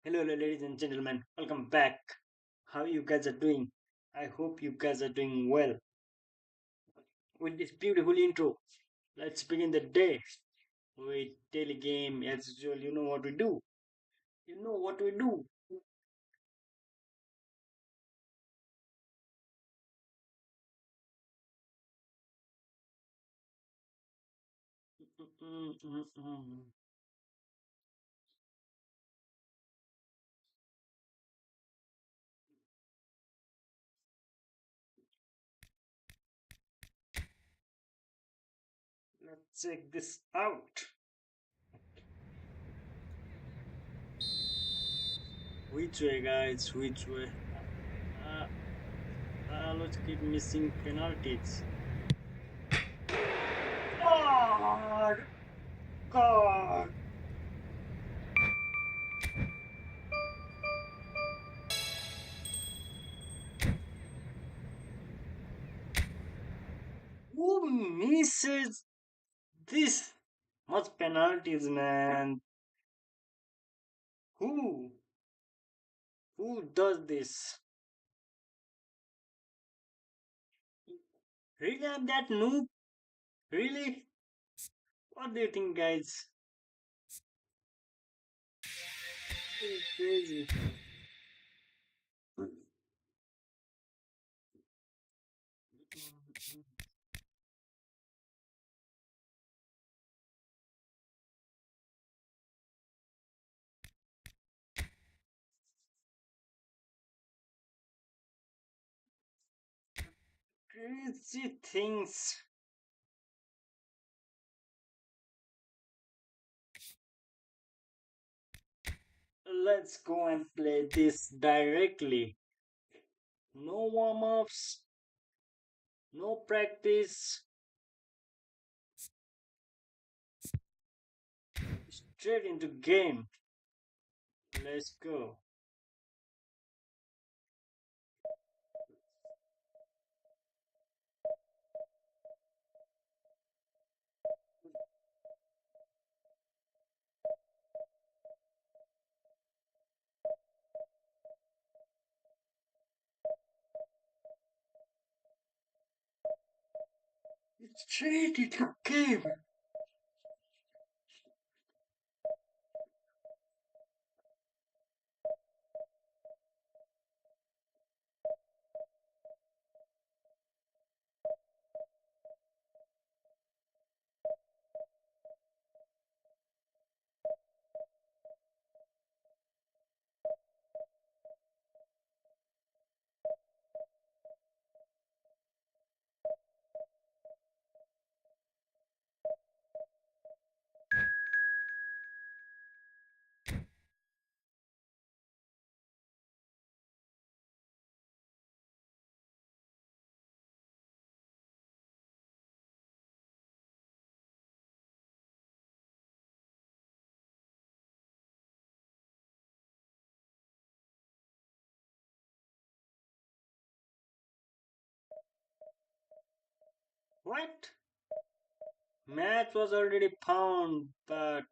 Hello, ladies and gentlemen. Welcome back. How you guys are doing? I hope you guys are doing well. With this beautiful intro, let's begin the day with daily game. As usual, you know what we do. You know what we do. Let's check this out. Which way, guys? Which way? Uh, let's keep missing penalties. God! God! Who misses this much penalties, man? Who? Who does this? Really, I'm that noob? Really? What do you think, guys? It's crazy. Crazy things. Let's go and play this directly. No warm ups, no practice, straight into game. Let's go. Straight into game. What? Match was already found, but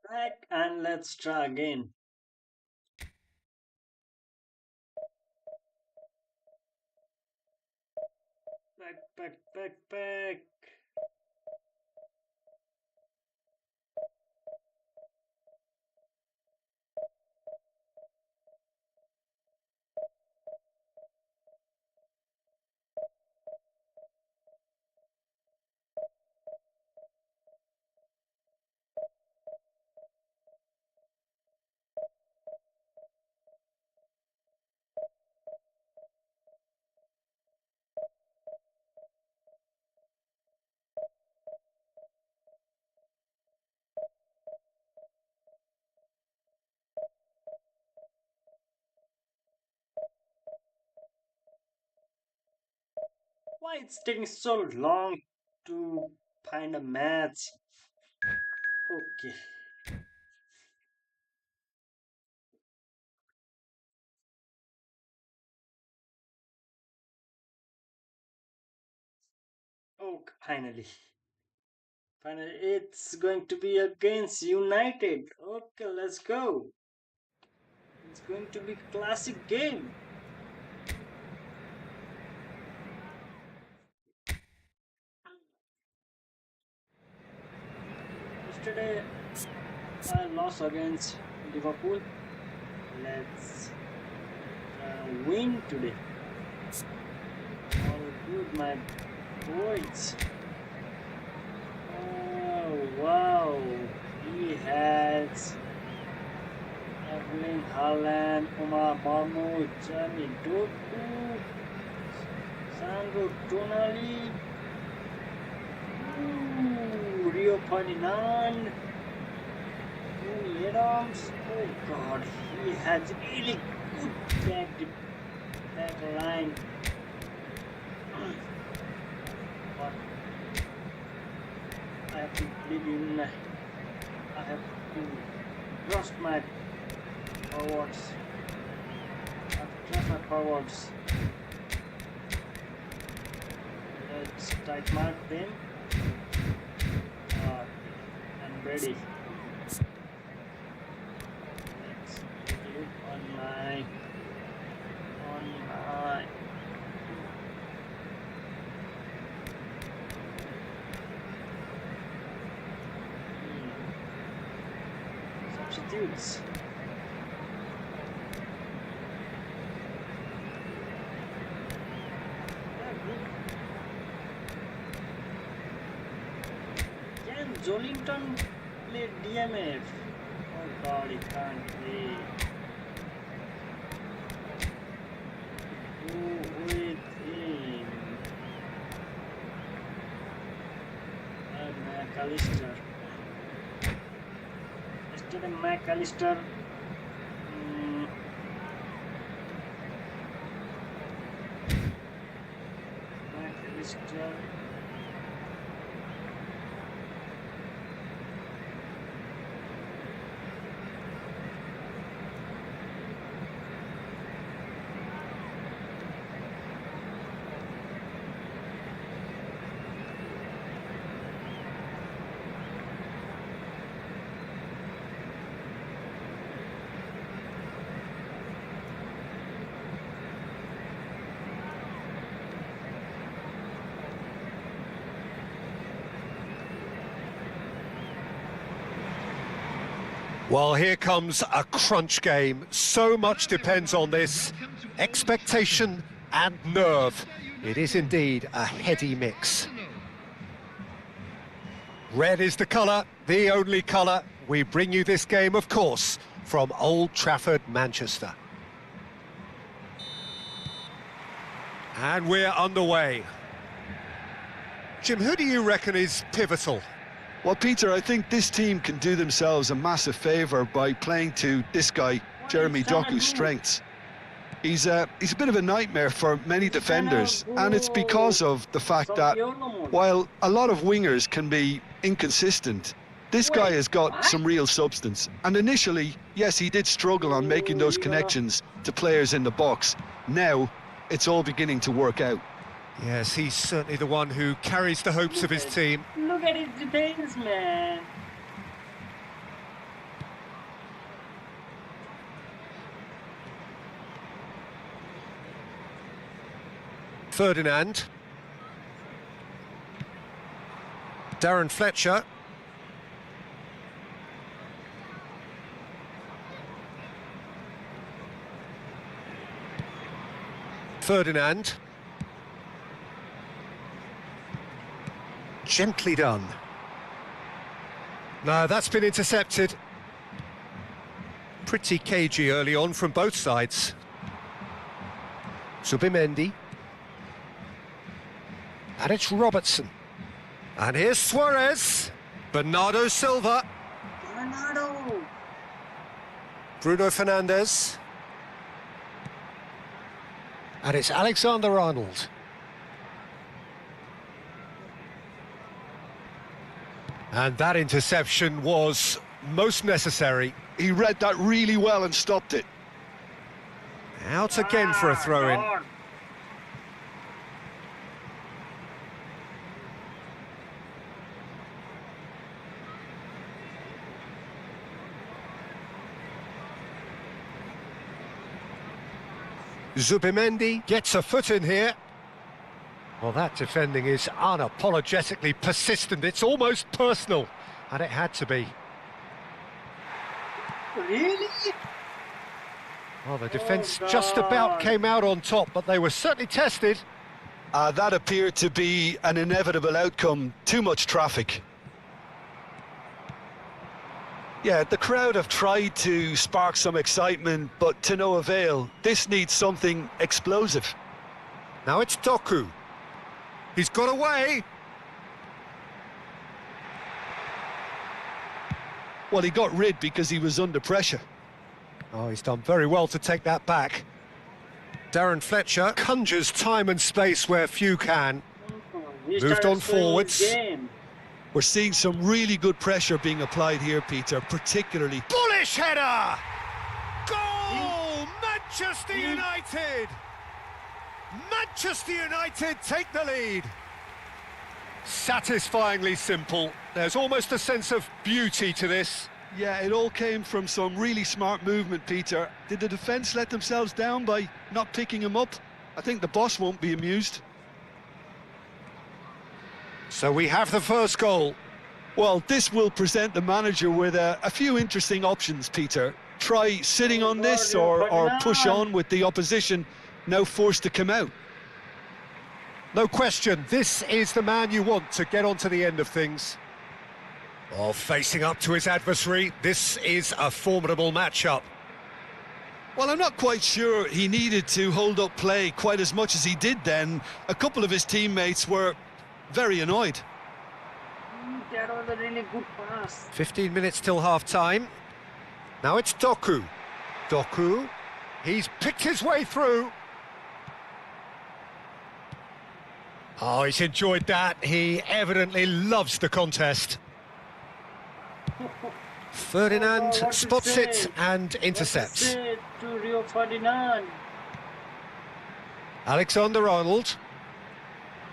back and let's try again. Back. Why it's taking so long to find a match? Okay. Oh, finally. Finally, it's going to be against United. Okay, let's go. It's going to be classic game. Yesterday, I lost against Liverpool. Let's win today. All good, my boys. Oh, wow. He has Erling Haaland, Omar Mahmoud, Jamie Doku, Sandro Tonali, Rio Ferdinand, Tony Adams. Oh god, he has really good back line. But I have to believe in. I have to trust my forwards. I have to trust my forwards. Let's tight mark them. I'm ready. Let's take a look on my substitutes. Can Jolinton play DMF? Oh god, he can't play. Who with him? McAllister. Yesterday McAllister. McAllister. Well, here comes a crunch game. So much depends on this. Expectation and nerve. It is indeed a heady mix. Red is the colour, the only colour. We bring you this game, of course, from Old Trafford, Manchester. And we're underway. Jim, who do you reckon is pivotal? Well, Peter, I think this team can do themselves a massive favour by playing to this guy, Jeremy Doku's strengths. He's a bit of a nightmare for many defenders, and it's because of the fact that while a lot of wingers can be inconsistent, this guy has got some real substance. And initially, yes, he did struggle on making those connections to players in the box. Now, it's all beginning to work out. Yes, he's certainly the one who carries the hopes of his team. Look at his details, man. Ferdinand. Darren Fletcher. Ferdinand. Gently done. No, that's been intercepted. Pretty cagey early on from both sides. Zubimendi. And it's Robertson. And here's Suarez. Bernardo Silva. Bernardo. Bruno Fernandes. And it's Alexander-Arnold. And that interception was most necessary. He read that really well and stopped it. Out again for a throw-in. God. Zubimendi gets a foot in here. Well, that defending is unapologetically persistent. It's almost personal, and it had to be. Really? Well, the defence Oh, just about God. came out on top, but they were certainly tested. That appeared to be an inevitable outcome. Too much traffic. Yeah, the crowd have tried to spark some excitement, but to no avail. This needs something explosive. Now it's Doku. He's got away. Well, he got rid because he was under pressure. Oh, he's done very well to take that back. Darren Fletcher conjures time and space where few can. He Moved started on slowing forwards. his game. We're seeing some really good pressure being applied here, Peter, particularly. Bullish header! Goal! Manchester United! Manchester United take the lead. Satisfyingly simple. There's almost a sense of beauty to this. Yeah, it all came from some really smart movement, Peter. Did the defence let themselves down by not picking him up? I think the boss won't be amused. So we have the first goal. Well, this will present the manager with a few interesting options, Peter. Try sitting on this or push on with the opposition now forced to come out. No question, this is the man you want to get onto the end of things. Oh, facing up to his adversary, this is a formidable matchup. Well, I'm not quite sure he needed to hold up play quite as much as he did then. A couple of his teammates were very annoyed. That was a really good pass. 15 minutes till half-time. Now it's Doku. Doku, he's picked his way through. Oh, he's enjoyed that. He evidently loves the contest. Ferdinand what to spots say? it and intercepts. What to say to Rio Ferdinand? Alexander-Arnold.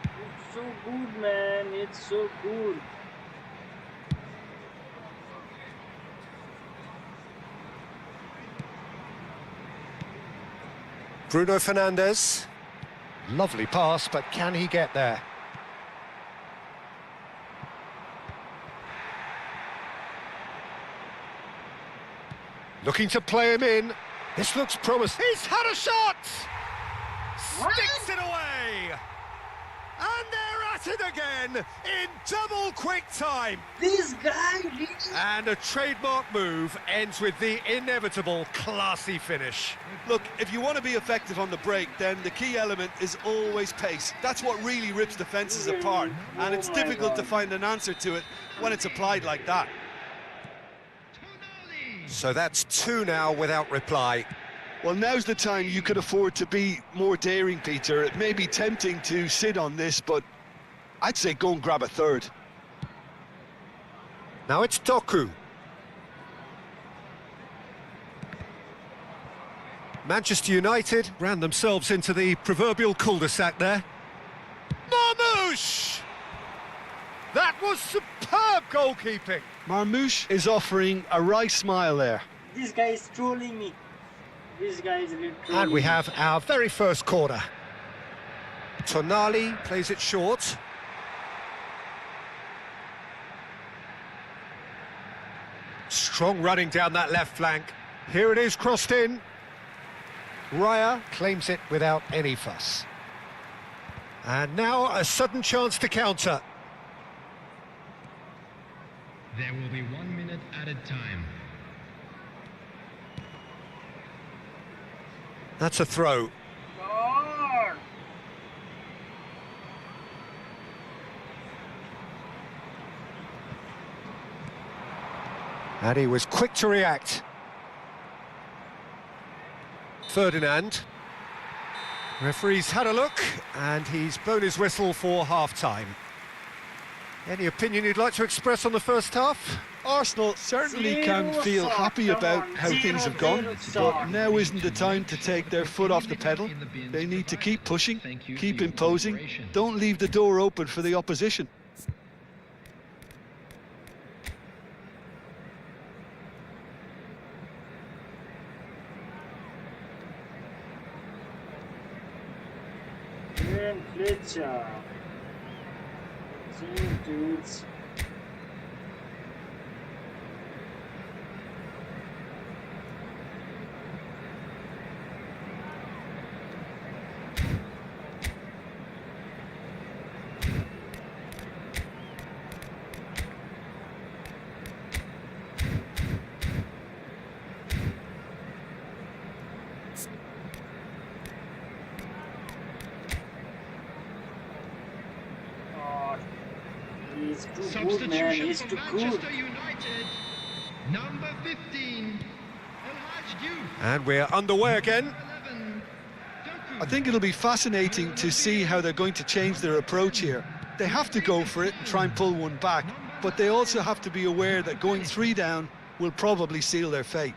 It's so good, man. It's so good. Bruno Fernandes. Lovely pass, but can he get there? Looking to play him in. This looks promising. He's had a shot! Sticks it away! And they're at it again in double quick time. This guy really... And a trademark move ends with the inevitable classy finish. Look, if you want to be effective on the break, then the key element is always pace. That's what really rips defences apart, and it's difficult to find an answer to it when it's applied like that. So that's two now without reply. Well, now's the time you could afford to be more daring, Peter. It may be tempting to sit on this, but I'd say go and grab a third. Now it's Doku. Manchester United ran themselves into the proverbial cul-de-sac there. Marmoush! That was superb goalkeeping. Marmoush is offering a wry smile there. This guy is trolling me. This guy is really trolling And we me. have our very first corner. Tonali plays it short. Strong running down that left flank. Here it is, crossed in. Raya claims it without any fuss. And now a sudden chance to counter. There will be 1 minute added time. That's a throw. God. And he was quick to react. Ferdinand. Referee's had a look, and he's blown his whistle for half-time. Any opinion you'd like to express on the first half? Arsenal certainly can Zero feel shot, happy come about on, how zero, things have gone, zero but shot. now isn't the time to take their foot off the pedal. They need to keep pushing, keep imposing, don't leave the door open for the opposition. Ian Fletcher. Same dudes. Oh, he's too good, man. Substitution He's for too good. Manchester United. Number 15, El Hadj Diouf. And we're underway again. 11, Doku. I think it'll be fascinating to see how they're going to change their approach here. They have to go for it and try and pull one back, but they also have to be aware that going 3 down will probably seal their fate.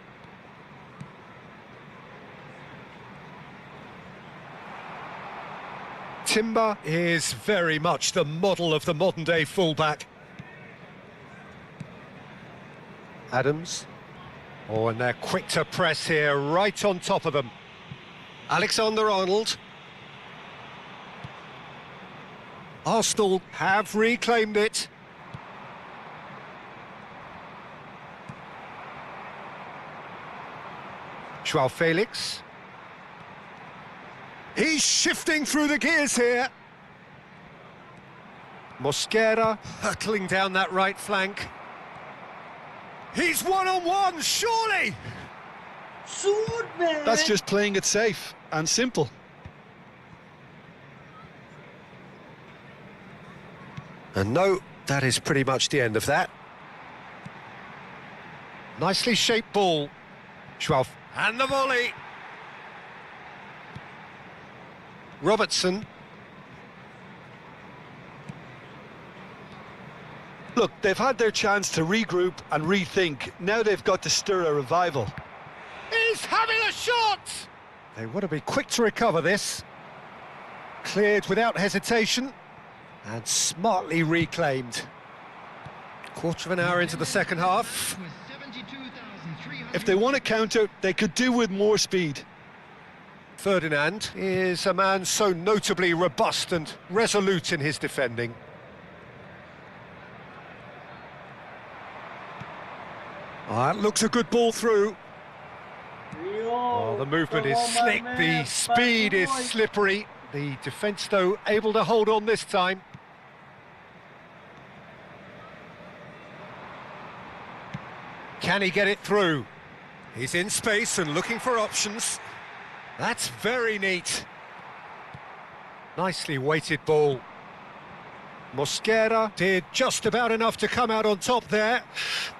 Timber is very much the model of the modern-day fullback. Adams. Oh, and they're quick to press here, right on top of them. Alexander-Arnold. Arsenal have reclaimed it. Joao Felix. He's shifting through the gears here. Mosquera hurtling down that right flank. He's one-on-one, surely! Shoot, man. That's just playing it safe and simple. And no, that is pretty much the end of that. Nicely shaped ball. Joao, and the volley. Robertson. Look, they've had their chance to regroup and rethink. Now they've got to stir a revival. He's having a shot! They want to be quick to recover this. Cleared without hesitation and smartly reclaimed. Quarter of an hour into the second half. With 72,300. If they want to counter, they could do with more speed. Ferdinand is a man so notably robust and resolute in his defending. That looks a good ball through. Yo, Oh, the movement come is on, my slick, man. the speed is Boy. slippery. The defence, though, able to hold on this time. Can he get it through? He's in space and looking for options. That's very neat. Nicely weighted ball. Mosquera did just about enough to come out on top there.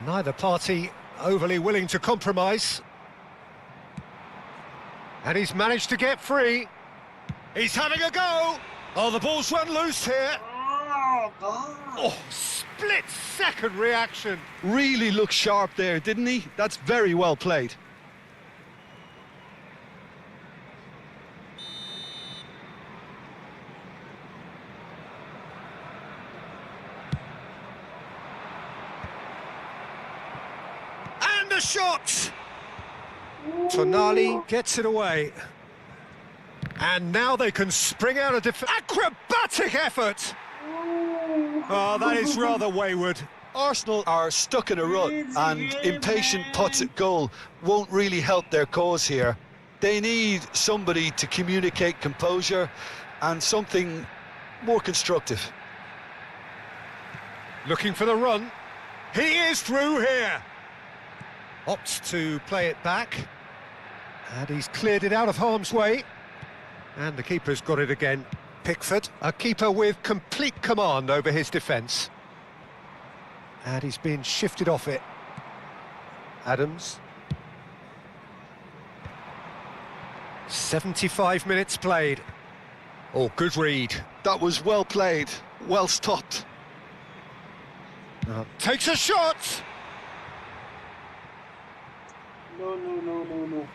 Neither party overly willing to compromise. And he's managed to get free. He's having a go. Oh, the ball's run loose here. Oh, God. Oh, split-second reaction. Really looked sharp there, didn't he? That's very well played. And a shot! Tonali gets it away. And now they can spring out a acrobatic effort! Oh, that is rather wayward. Arsenal are stuck in a rut, and impatient putts at goal won't really help their cause here. They need somebody to communicate composure and something more constructive. Looking for the run. He is through here. Opts to play it back. And he's cleared it out of harm's way. And the keeper's got it again. Pickford, a keeper with complete command over his defence. And he's been shifted off it. Adams. 75 minutes played. Oh, good read. That was well played, well stopped. Takes a shot! No, no, no, no, no.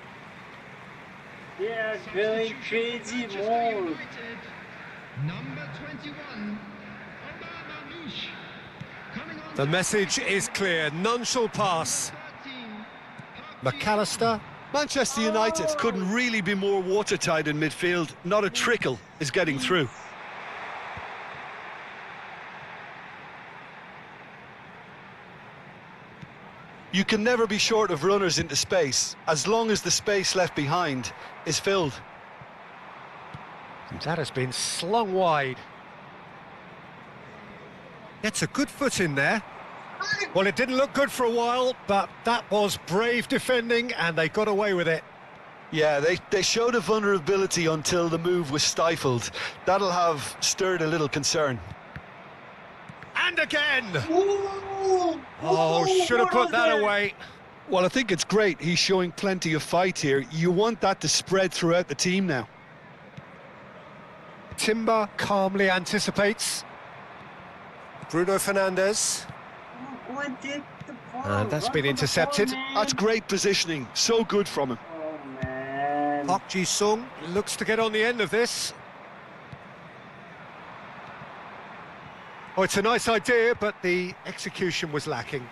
They are going crazy Manchester more. United, number 21, Omar Mamouche. Coming on The to message is clear, none shall pass. 13, McAllister. Manchester United couldn't really be more watertight in midfield. Not a trickle is getting through. You can never be short of runners into space, as long as the space left behind is filled. That has been slung wide. Gets a good foot in there. Well, it didn't look good for a while, but that was brave defending and they got away with it. Yeah, they showed a vulnerability until the move was stifled. That'll have stirred a little concern. And again! Ooh, Oh, should have what put was that away. Well, I think it's great. He's showing plenty of fight here. You want that to spread throughout the team now. Timber calmly anticipates. Bruno Fernandes. Go and take the ball. And that's Run been for the intercepted. ball, man. That's great positioning. So good from him. Oh, man. Park Ji-sung looks to get on the end of this. Oh, it's a nice idea, but the execution was lacking.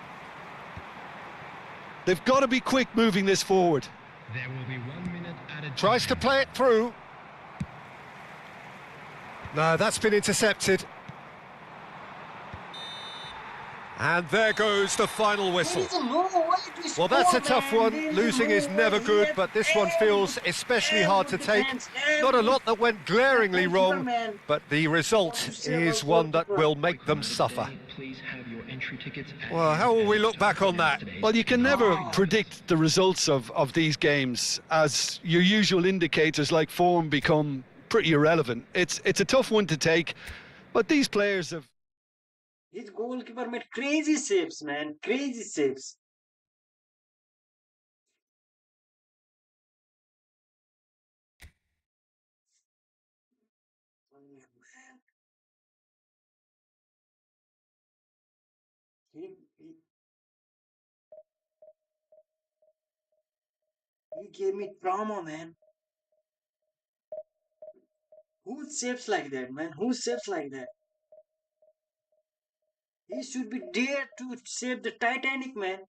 They've got to be quick moving this forward. There will be 1 minute added Tries to time. play it through. No, that's been intercepted. And there goes the final whistle. There is no way to Well, that's a score, tough man. one. There is Losing no is never way. good, but this one feels especially hard to take. Not a lot that went glaringly wrong, but the result is one that will make them suffer. Please have your entry tickets at Well, how will we look back on that? Well, you can never predict the results of these games, as your usual indicators like form become pretty irrelevant. It's a tough one to take, but these players have... His goalkeeper made crazy saves, man. Crazy saves. He, he, he gave me trauma, man. Who saves like that, man? Who saves like that? He should be there to save the Titanic, man.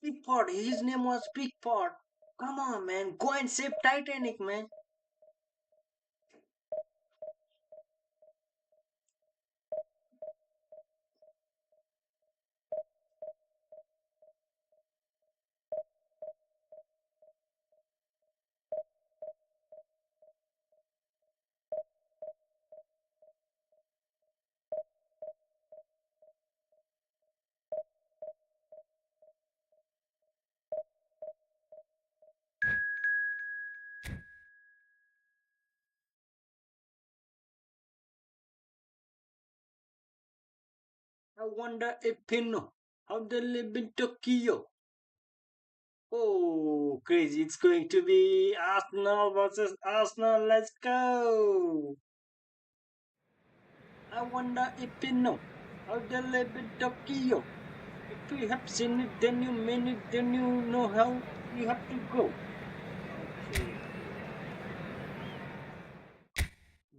Pickford, his name was Pickford. Come on, man. Go and save Titanic, man. I wonder if you know how they live in Tokyo. Oh, crazy. It's going to be Arsenal versus Arsenal. Let's go. I wonder if you know how they live in Tokyo. If you have seen it, then you mean it, then you know how you have to go. Okay.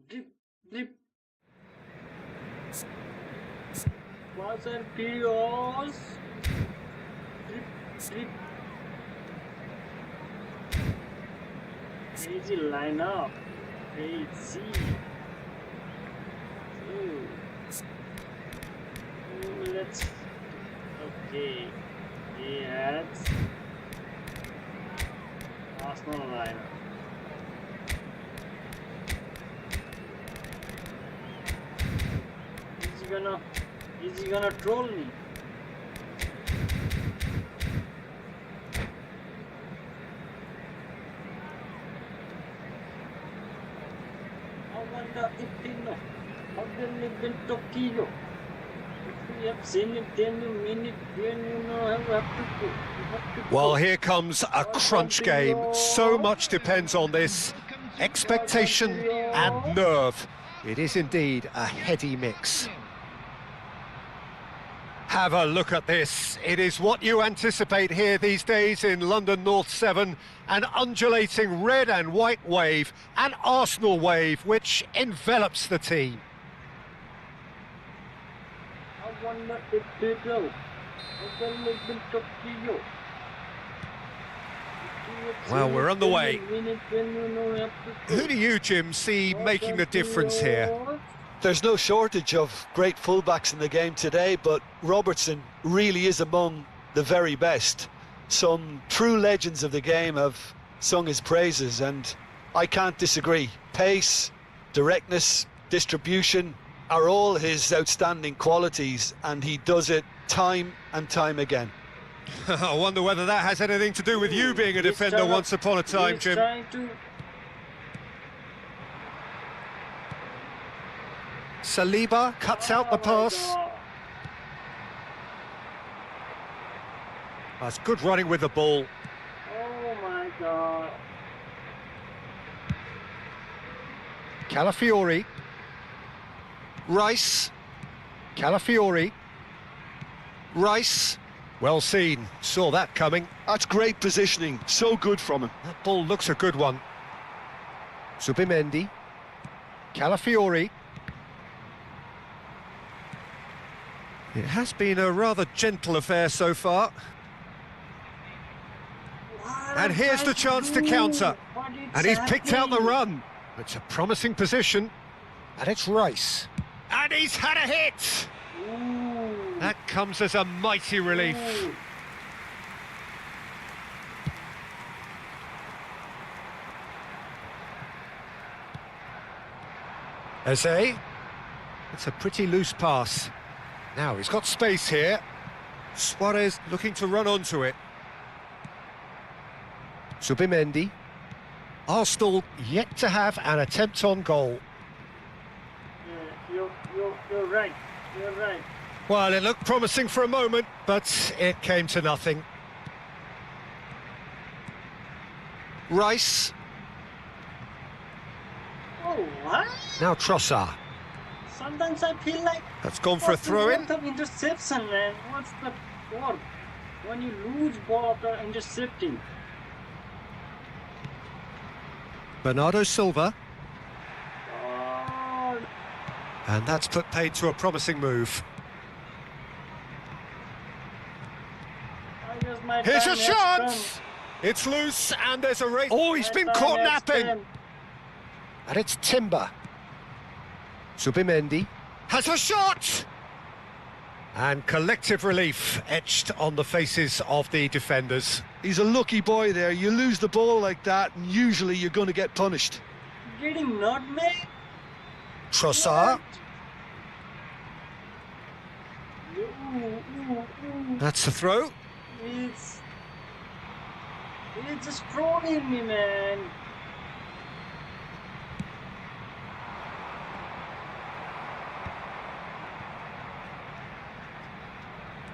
Drip, drip. Fast and furious. Drip, drip. Crazy lineup. Crazy. Ooh. Ooh, let's. Okay. Yes. Arsenal lineup. Is he gonna troll me? I wonder if he know how they live in Tokyo. You have seen it, then you mean it, then you know you have to go. You have to Well, go. here comes a crunch game. So much depends on this. Expectation and nerve. It is indeed a heady mix. Have a look at this. It is what you anticipate here these days in London North 7. An undulating red and white wave, an Arsenal wave which envelops the team. I wonder if they go. I will make them talk to you. Well, we're on the way. Who do you, Jim, see making the difference here? There's no shortage of great fullbacks in the game today, but Robertson really is among the very best. Some true legends of the game have sung his praises, and I can't disagree. Pace, directness, distribution are all his outstanding qualities, and he does it time and time again. I wonder whether that has anything to do with you being a defender once upon a time, Jim. Saliba cuts out the pass. That's good running with the ball. Oh my God. Calafiori. Rice. Calafiori. Rice. Well seen. Saw that coming. That's great positioning. So good from him. That ball looks a good one. Subimendi. Calafiori. It has been a rather gentle affair so far. And here's the chance to counter. And he's picked out the run. It's a promising position. And it's Rice. And he's had a hit! Ooh. That comes as a mighty relief. Ooh. Eze. It's a pretty loose pass. Now he's got space here. Suarez looking to run onto it. Subimendi. Arsenal yet to have an attempt on goal. Yeah, you're right. You're right. Well, it looked promising for a moment, but it came to nothing. Rice. Oh, what? Now Trossard. Sometimes I feel like That's gone for a throw-in. what's the worth of interception, man? What's the worth when you lose ball after intercepting? Bernardo Silva. Oh, And that's put paid to a promising move. I guess my Here's time a has chance! It's loose and there's a race. Oh, he's come. been My caught time has napping. come. And it's Timber. Subimendi has a shot! And collective relief etched on the faces of the defenders. He's a lucky boy there. You lose the ball like that, and usually you're going to get punished. Getting nutmeg? Trossard. Ooh, ooh, ooh. That's the throw. It's just trolling me, man.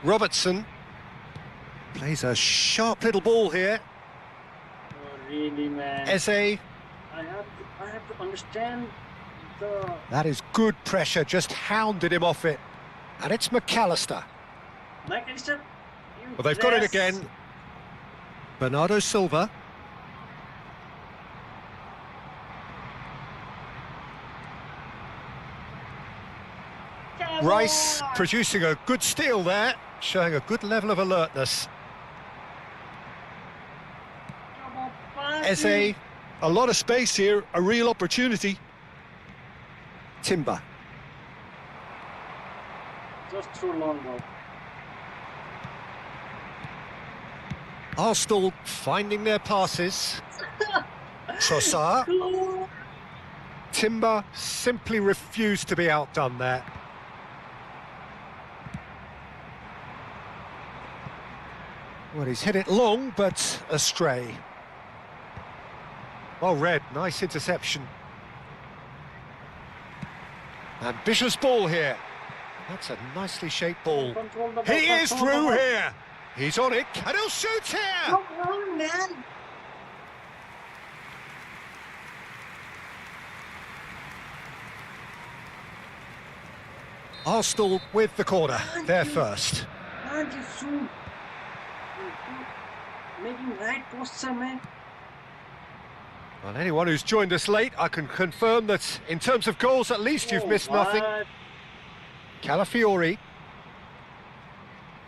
Robertson plays a sharp little ball here. Oh, really, man. Eze. I have to understand the. That is good pressure, just hounded him off it. And it's McAllister. McAllister. Well, they've got it again. Bernardo Silva. Rice producing a good steal there, showing a good level of alertness. Eze. A lot of space here, a real opportunity. Timber. Just through long ball. Arsenal finding their passes. Trossard. Timber simply refused to be outdone there. Well, he's hit it long, but astray. Well read, nice interception. Ambitious ball here. That's a nicely shaped ball. Control the ball, He is control the through ball. here. He's on it, and he'll shoot here. Come on, man. Arsenal with the corner. They're first. Can't you shoot? Making right posture, man. Well, anyone who's joined us late, I can confirm that in terms of goals, at least you've missed nothing. What? Calafiori.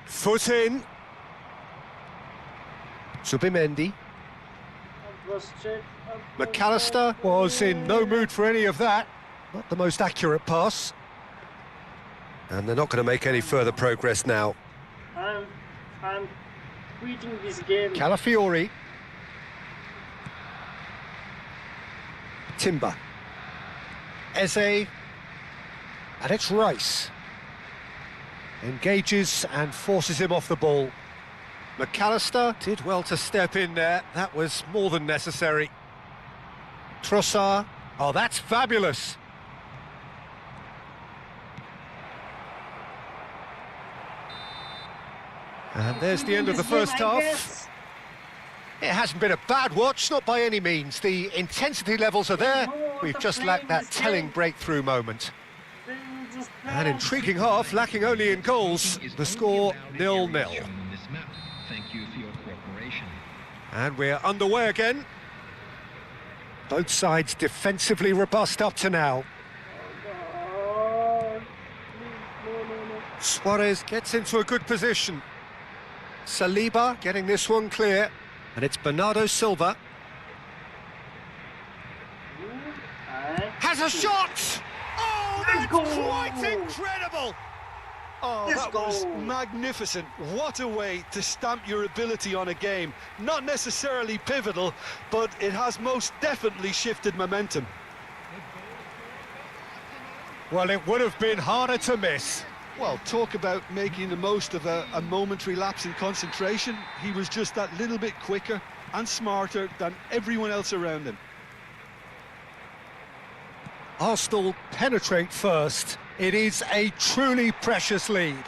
Foot in. Zubimendi. McAllister was in no mood for any of that. Not the most accurate pass. And they're not going to make any further progress now. I'm quitting this game. Calafiori. Timber. Eze. And it's Rice. Engages and forces him off the ball. McAllister did well to step in there. That was more than necessary. Trossard. Oh, that's fabulous. And there's the end of the first half. It hasn't been a bad watch, not by any means. The intensity levels are there. We've just lacked that telling breakthrough moment. An intriguing half, lacking only in goals. The score 0-0. Thank you for your cooperation. And we're underway again. Both sides defensively robust up to now. Suarez gets into a good position. Saliba getting this one clear. And it's Bernardo Silva. Has a shot! Oh, that's quite incredible! Oh, that was magnificent. What a way to stamp your ability on a game. Not necessarily pivotal, but it has most definitely shifted momentum. Well, it would have been harder to miss. Well, talk about making the most of a momentary lapse in concentration. He was just that little bit quicker and smarter than everyone else around him. Arsenal penetrate first. It is a truly precious lead.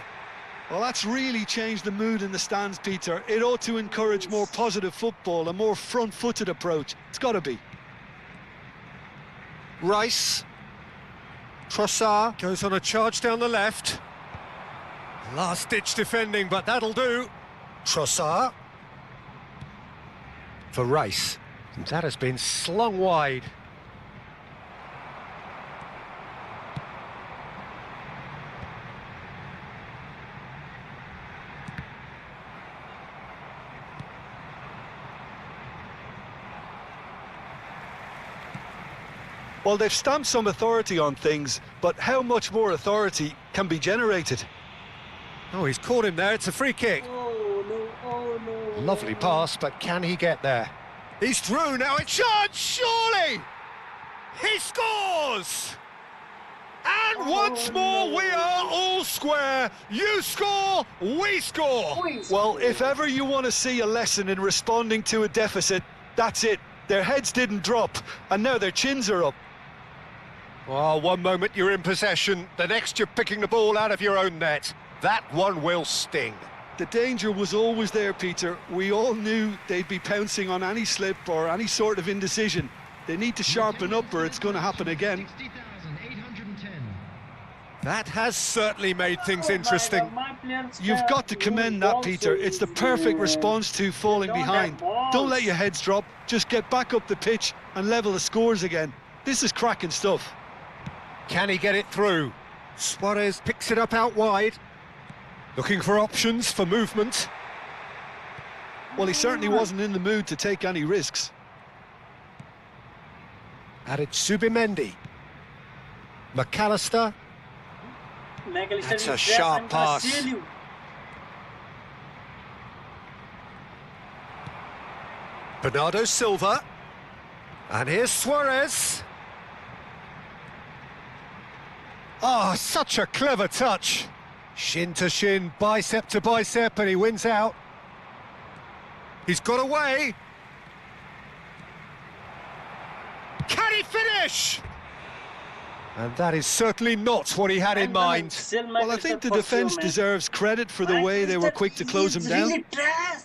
Well, that's really changed the mood in the stands, Peter. It ought to encourage more positive football, a more front-footed approach. It's got to be. Rice. Trossard goes on a charge down the left. Last-ditch defending, but that'll do. Trossard. For Rice. That has been slung wide. Well, they've stamped some authority on things, but how much more authority can be generated? Oh, he's caught him there. It's a free kick. Oh no, oh no. Lovely pass, but can he get there? He's through now. It's shot, surely! He scores! And once more, we are all square. You score, we score. Well, if ever you want to see a lesson in responding to a deficit, that's it. Their heads didn't drop, and now their chins are up. Well, one moment you're in possession, the next you're picking the ball out of your own net. That one will sting. The danger was always there, Peter. We all knew they'd be pouncing on any slip or any sort of indecision. They need to sharpen up or it's going to happen again. 60,810. That has certainly made things interesting. You've got to commend that, Peter. It's the perfect response to falling behind. Don't let your heads drop. Just get back up the pitch and level the scores again. This is cracking stuff. Can he get it through? Suarez picks it up out wide. Looking for options for movement. Well, he certainly wasn't in the mood to take any risks. And it's Zubimendi. McAllister. That's a sharp pass. Bernardo Silva. And here's Suarez. Oh, such a clever touch. Shin to shin, bicep to bicep, and he wins out. He's got away. Can he finish? And that is certainly not what he had in I'm gonna mind. sell Well, I McAllister think the for sure, defence man. deserves credit for the way they were McAllister quick to close him is down. really trash.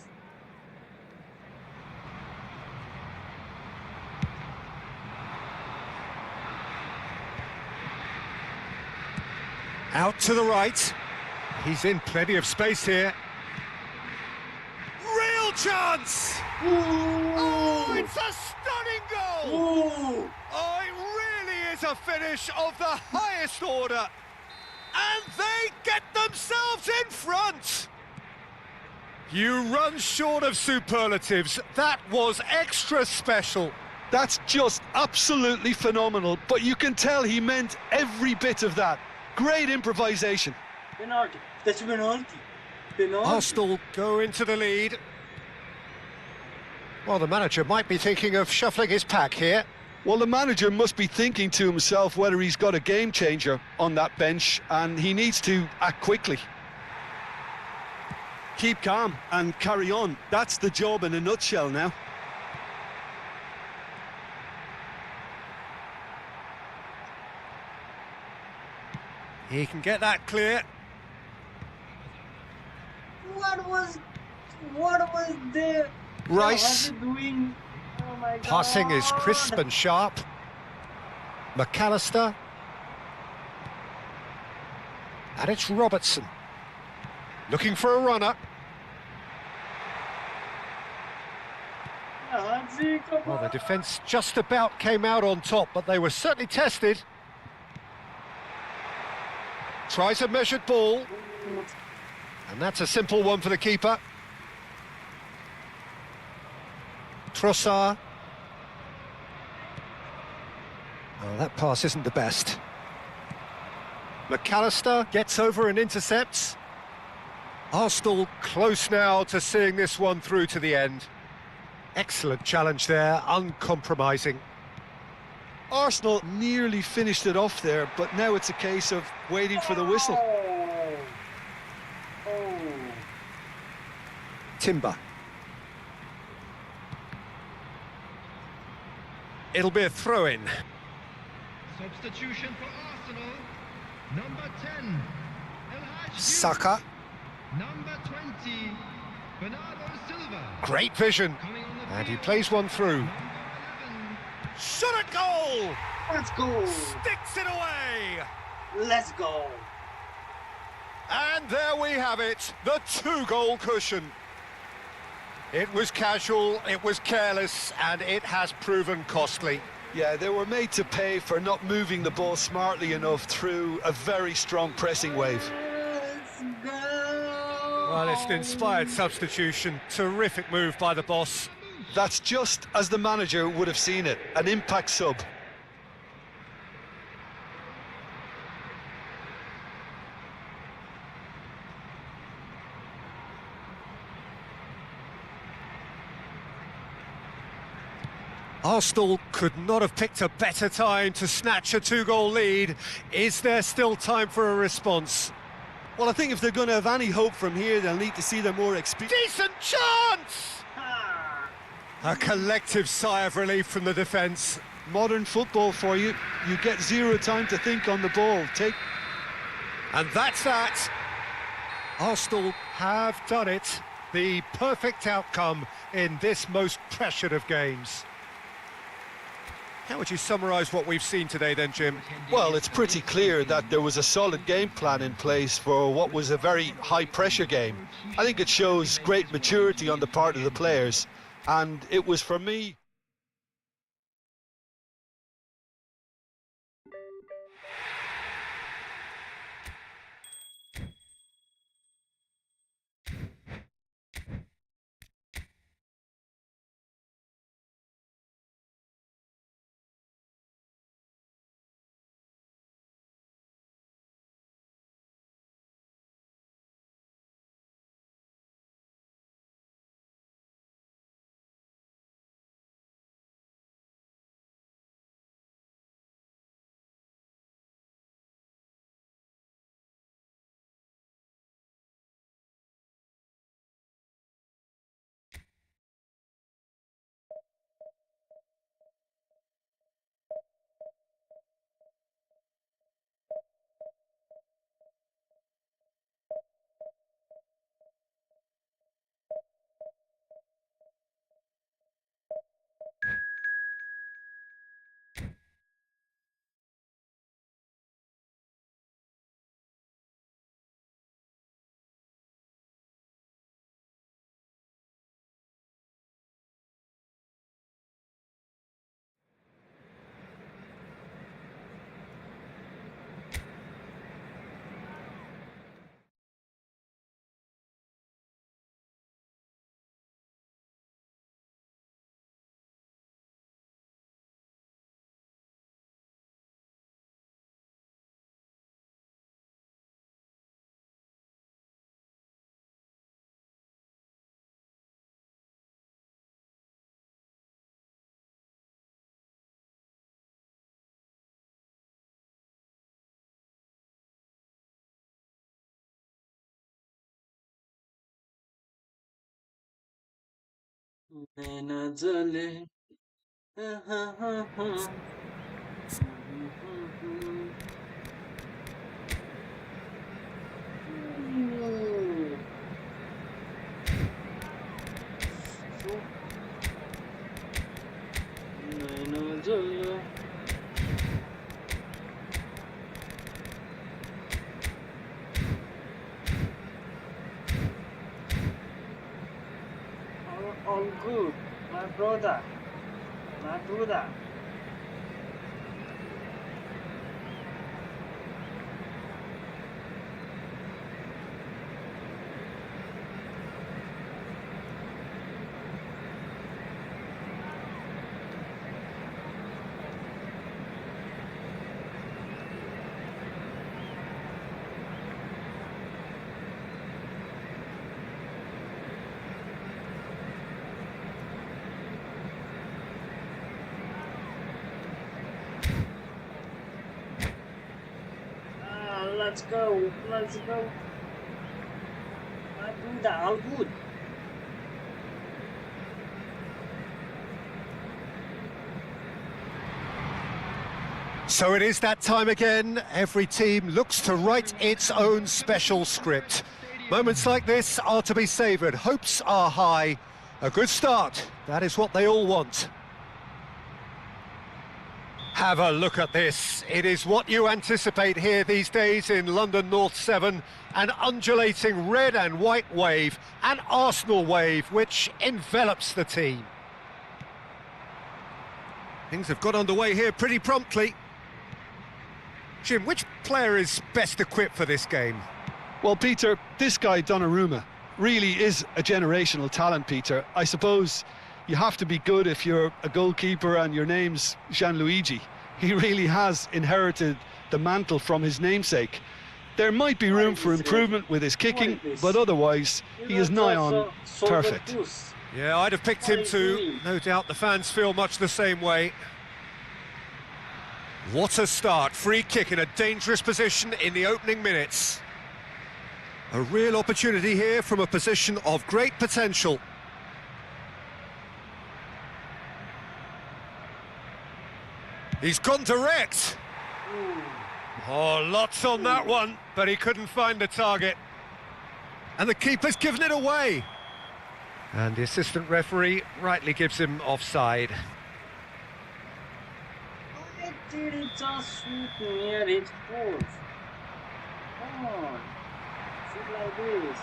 Out to the right. He's in plenty of space here. Real chance! Oh, it's a stunning goal! Ooh. Oh, it really is a finish of the highest order. And they get themselves in front! You run short of superlatives. That was extra special. That's just absolutely phenomenal, but you can tell he meant every bit of that. Great improvisation. Penalty. That's penalty. Penalty. Arsenal go into the lead. Well, the manager might be thinking of shuffling his pack here. Well, the manager must be thinking to himself whether he's got a game changer on that bench, and he needs to act quickly. Keep calm and carry on. That's the job in a nutshell now. He can get that clear. What was there? Rice. What was he doing? Oh my God. Passing is crisp and sharp. McAllister. And it's Robertson. Looking for a runner. Well, the defence just about came out on top, but they were certainly tested. Tries a measured ball. And that's a simple one for the keeper. Trossard. Oh, that pass isn't the best. McAllister gets over and intercepts. Arsenal close now to seeing this one through to the end. Excellent challenge there, uncompromising. Arsenal nearly finished it off there, but now it's a case of waiting for the whistle. Oh. Timber. It'll be a throw-in. Substitution for Arsenal. Number 10, El Hadji Diouf. Saka. Number 20, Bernardo Silva. Great vision. Coming on the And he field, plays one through. number 11, Shot at goal! Let's go. Sticks it away! Let's go. And there we have it, the two-goal cushion. It was casual, it was careless, and it has proven costly. Yeah, they were made to pay for not moving the ball smartly enough through a very strong pressing wave. Let's go. Well, it's an inspired substitution. Terrific move by the boss. That's just as the manager would have seen it, an impact sub. Arsenal could not have picked a better time to snatch a two-goal lead. Is there still time for a response? Well, I think if they're going to have any hope from here, they'll need to see their more experienced... Decent chance! Ah. A collective sigh of relief from the defence. Modern football for you. You get zero time to think on the ball. And that's that. Arsenal have done it. The perfect outcome in this most pressured of games. How would you summarise what we've seen today then, Jim? Well, it's pretty clear that there was a solid game plan in place for what was a very high-pressure game. I think it shows great maturity on the part of the players, and it was, for me, नैना जले नैना जले all good, my brother, my brother. Let's go, let's go. My brother, all good. So it is that time again. Every team looks to write its own special script. Moments like this are to be savoured. Hopes are high. A good start. That is what they all want. Have a look at this. It is what you anticipate here these days in London North 7. An undulating red and white wave, an Arsenal wave which envelops the team. Things have got underway here pretty promptly. Jim, which player is best equipped for this game? Well, Peter, this guy, Donnarumma, really is a generational talent, Peter. I suppose you have to be good if you're a goalkeeper and your name's Gianluigi. He really has inherited the mantle from his namesake. There might be room for improvement with his kicking, but otherwise, he is nigh on perfect. Yeah, I'd have picked him too. No doubt the fans feel much the same way. What a start. Free kick in a dangerous position in the opening minutes. A real opportunity here from a position of great potential. He's gone direct. Oh, lots on that one, but he couldn't find the target. And the keeper's given it away. And the assistant referee rightly gives him offside. Why did he just shoot near his post? Come on, shoot like this.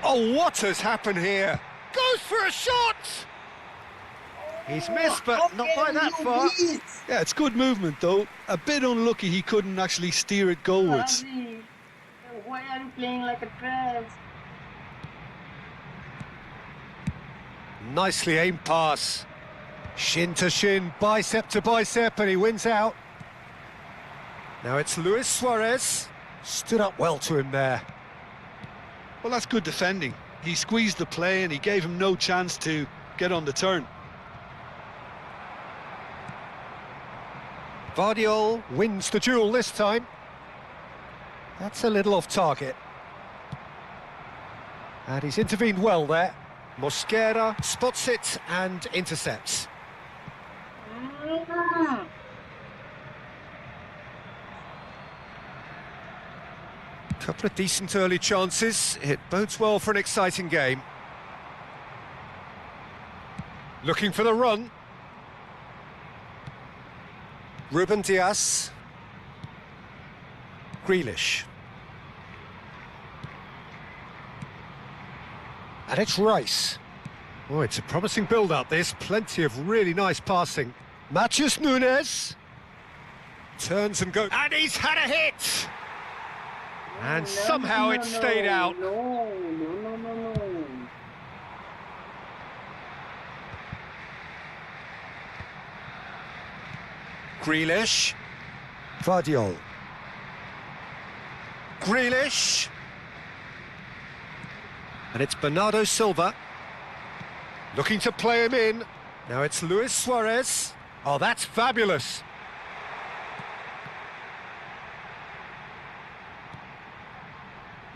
Oh, what has happened here? Goes for a shot! He's missed, but not by that far. Yeah, it's good movement, though. A bit unlucky he couldn't actually steer it goalwards. Why are you playing like a trash? Nicely aimed pass. Shin to shin, bicep to bicep, and he wins out. Now it's Luis Suarez. Stood up well to him there. Well, that's good defending. He squeezed the play and he gave him no chance to get on the turn. Vardiol wins the duel this time. That's a little off target. And he's intervened well there. Mosquera spots it and intercepts. Couple of decent early chances. It bodes well for an exciting game. Looking for the run. Ruben Dias. Grealish. And it's Rice. Oh, it's a promising build-up, this. Plenty of really nice passing. Matheus Nunes. Turns and goes. And he's had a hit! And somehow it stayed out. No. Grealish. Vardiol. Grealish. And it's Bernardo Silva. Looking to play him in. Now it's Luis Suarez. Oh, that's fabulous.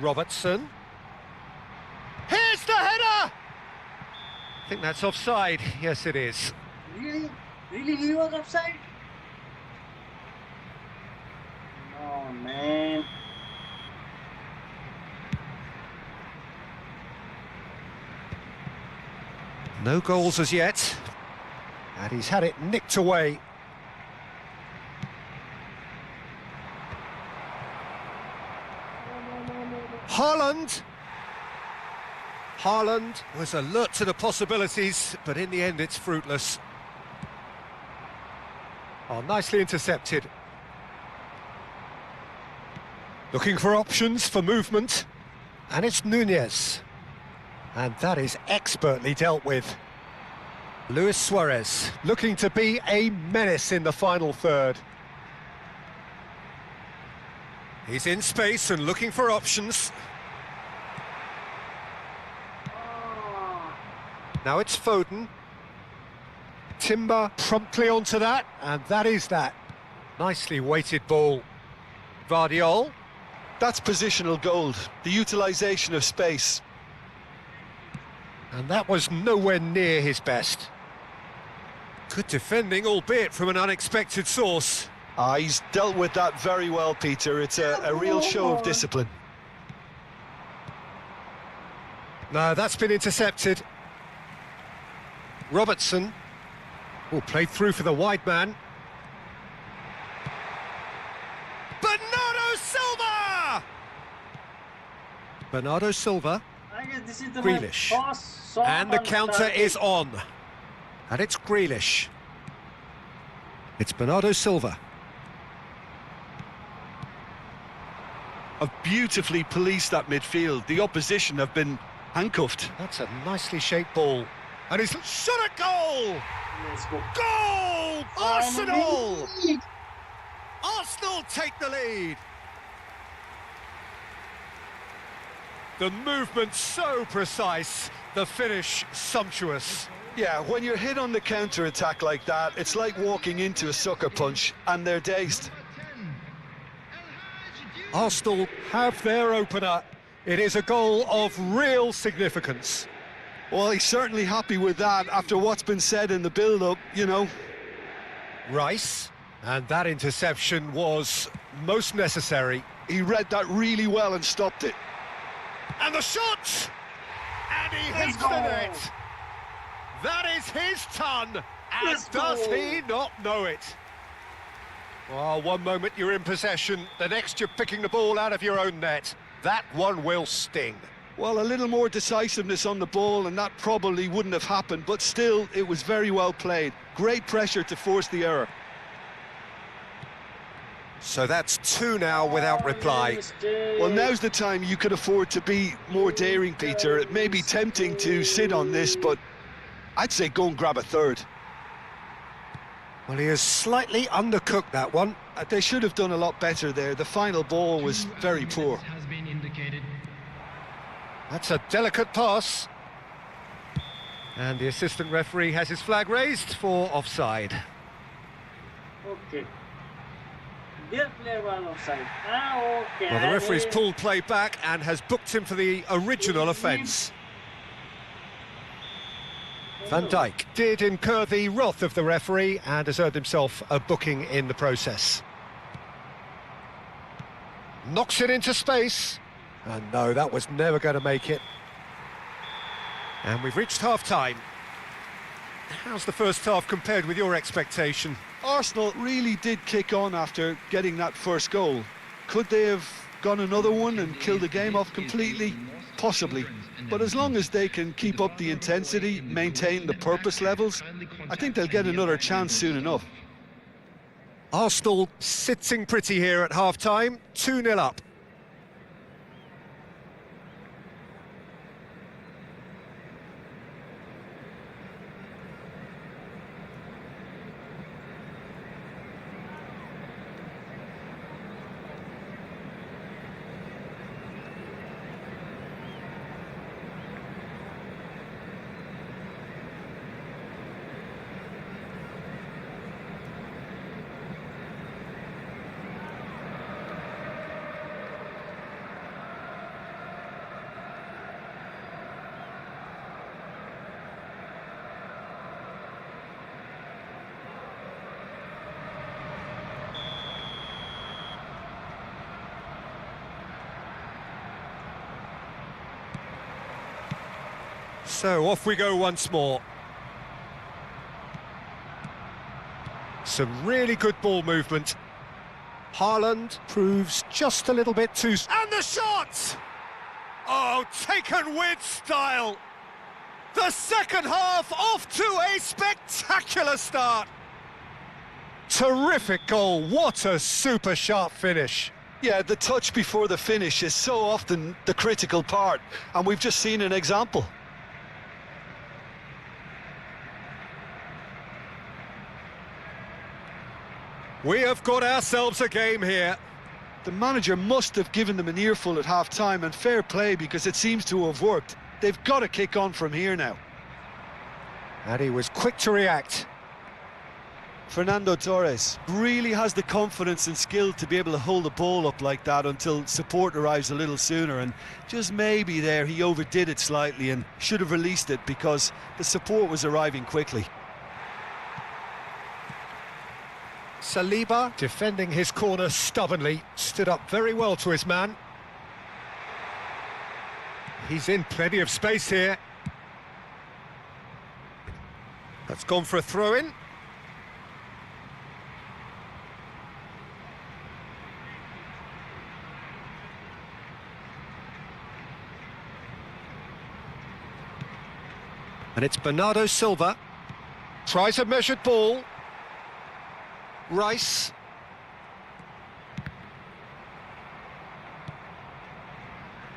Robertson. Here's the header! I think that's offside. Yes, it is. Really? Really, he was offside? No, man. No goals as yet. And he's had it nicked away. Haaland! Haaland was alert to the possibilities, but in the end it's fruitless. Oh, nicely intercepted. Looking for options for movement. And it's Nunez. And that is expertly dealt with. Luis Suarez looking to be a menace in the final third. He's in space and looking for options. Now it's Foden. Timber promptly onto that, and that is that. Nicely weighted ball. Vardiol. That's positional gold, the utilisation of space. And that was nowhere near his best. Good defending, albeit from an unexpected source. He's dealt with that very well, Peter. It's a real show of discipline. No, that's been intercepted. Robertson. Oh, played through for the wide man. Bernardo Silva! Bernardo Silva. I guess this is the Grealish. first shot And the on counter target. is on. And it's Grealish. It's Bernardo Silva. Have beautifully policed that midfield. The opposition have been handcuffed. That's a nicely shaped ball. And he's shot a goal! Let's go. Goal! Arsenal! Finally. Arsenal take the lead. The movement so precise, the finish sumptuous. Yeah, when you're hit on the counter-attack like that, it's like walking into a sucker punch, and they're dazed. Arsenal have their opener. It is a goal of real significance. Well, he's certainly happy with that after what's been said in the build-up, you know. Rice, and that interception was most necessary. He read that really well and stopped it. And the shot! And he Let's hits go. the net. That is his ton, and Let's does go. he not know it? Well, one moment you're in possession, the next you're picking the ball out of your own net. That one will sting. Well, a little more decisiveness on the ball, and that probably wouldn't have happened, but still, it was very well played. Great pressure to force the error. So that's two now without reply. Mistake. Well, now's the time you could afford to be more daring, Peter. It may be tempting to sit on this, but I'd say go and grab a third. Well, he has slightly undercooked that one. They should have done a lot better there. The final ball was very poor. Has been indicated. That's a delicate pass. And the assistant referee has his flag raised for offside. Okay. Their player was offside. Okay. Well, the referee's pulled play back and has booked him for the original offence. Van Dijk did incur the wrath of the referee and has earned himself a booking in the process. Knocks it into space. And no, that was never going to make it. And we've reached half-time. How's the first half compared with your expectation? Arsenal really did kick on after getting that first goal. Could they have gone another one and killed the game off completely? Possibly. But as long as they can keep up the intensity, maintain the purpose levels, I think they'll get another chance soon enough. Arsenal sitting pretty here at half-time, 2-0 up. So off we go once more. Some really good ball movement. Haaland proves just a little bit too... And the shot! Oh, taken with style! The second half off to a spectacular start! Terrific goal, what a super sharp finish. Yeah, the touch before the finish is so often the critical part, and we've just seen an example. We have got ourselves a game here. The manager must have given them an earful at half-time, and fair play because it seems to have worked. They've got to kick on from here now. And he was quick to react. Fernando Torres really has the confidence and skill to be able to hold the ball up like that until support arrives a little sooner, and just maybe there he overdid it slightly and should have released it because the support was arriving quickly. Saliba, defending his corner stubbornly, stood up very well to his man. He's in plenty of space here. That's gone for a throw-in. And it's Bernardo Silva. Tries a measured ball. Rice.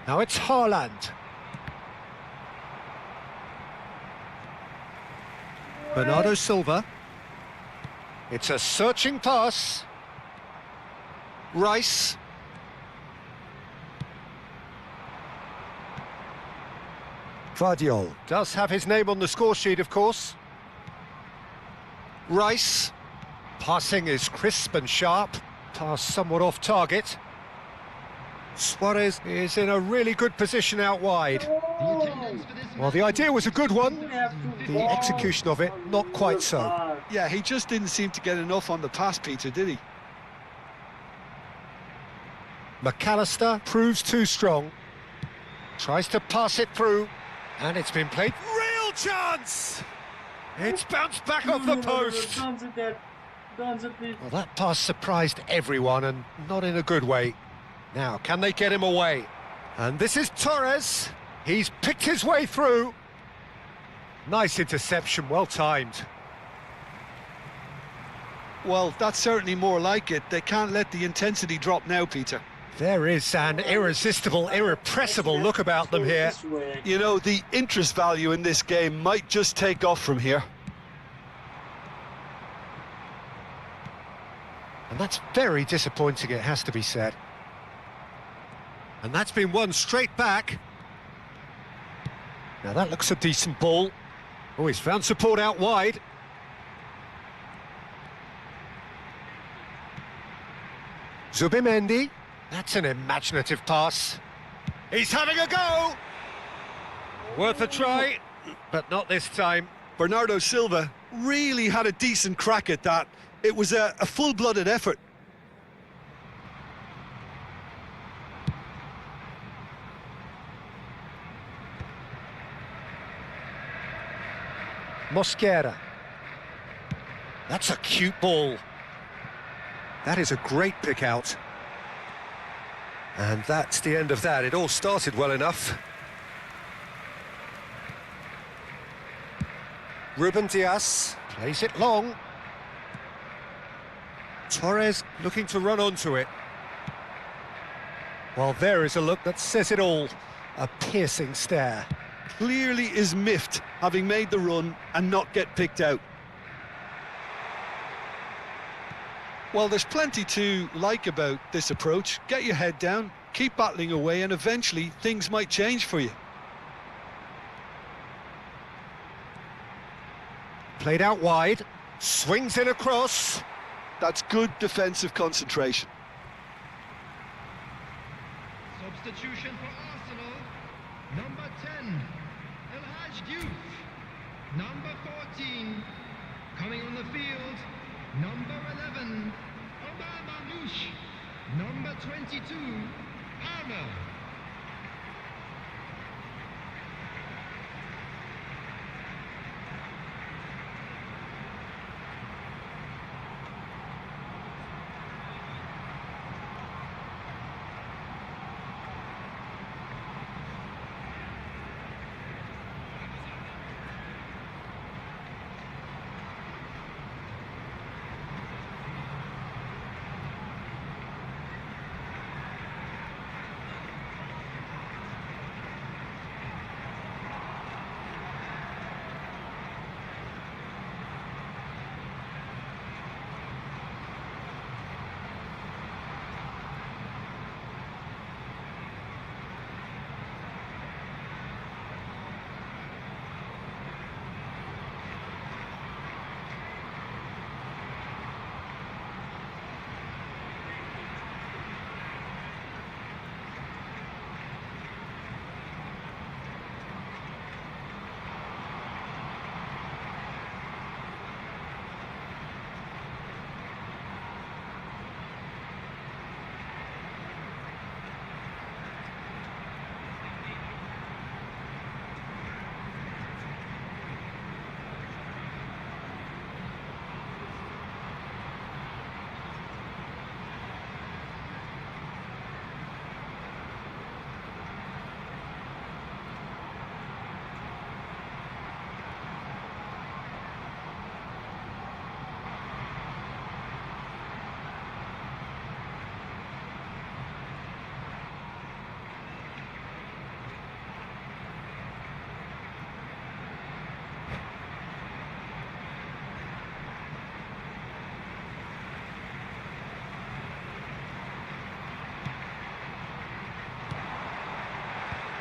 Now it's Haaland. Bernardo Silva. It's a searching pass. Rice. Vardiol does have his name on the score sheet, of course. Rice. Passing is crisp and sharp. Pass somewhat off target. Suarez is in a really good position out wide. Well, the idea was a good one. The execution of it, not quite so. Yeah, he just didn't seem to get enough on the pass, Peter, did he? McAllister proves too strong. Tries to pass it through. And it's been played. Real chance! It's bounced back off the post. Well, that pass surprised everyone, and not in a good way. Now, can they get him away? And this is Torres. He's picked his way through. Nice interception, well timed. Well, that's certainly more like it. They can't let the intensity drop now, Peter. There is an irresistible, irrepressible look about them here. You know, the interest value in this game might just take off from here. And that's very disappointing, it has to be said. And that's been won straight back. Now that looks a decent ball. Oh, he's found support out wide. Zubimendi. That's an imaginative pass. He's having a go! Worth a try, but not this time. Bernardo Silva really had a decent crack at that. It was a full-blooded effort. Mosquera. That's a cute ball. That is a great pick out. And that's the end of that. It all started well enough. Ruben Dias plays it long. Torres looking to run onto it. Well, there is a look that says it all. A piercing stare. Clearly is miffed, having made the run and not get picked out. Well, there's plenty to like about this approach. Get your head down, keep battling away, and eventually things might change for you. Played out wide, swings in across. That's good defensive concentration. Substitution for Arsenal. Number 10, El Hadj Diouf. Number 14, coming on the field. Number 11, Omar Marmoush. Number 22, Armel.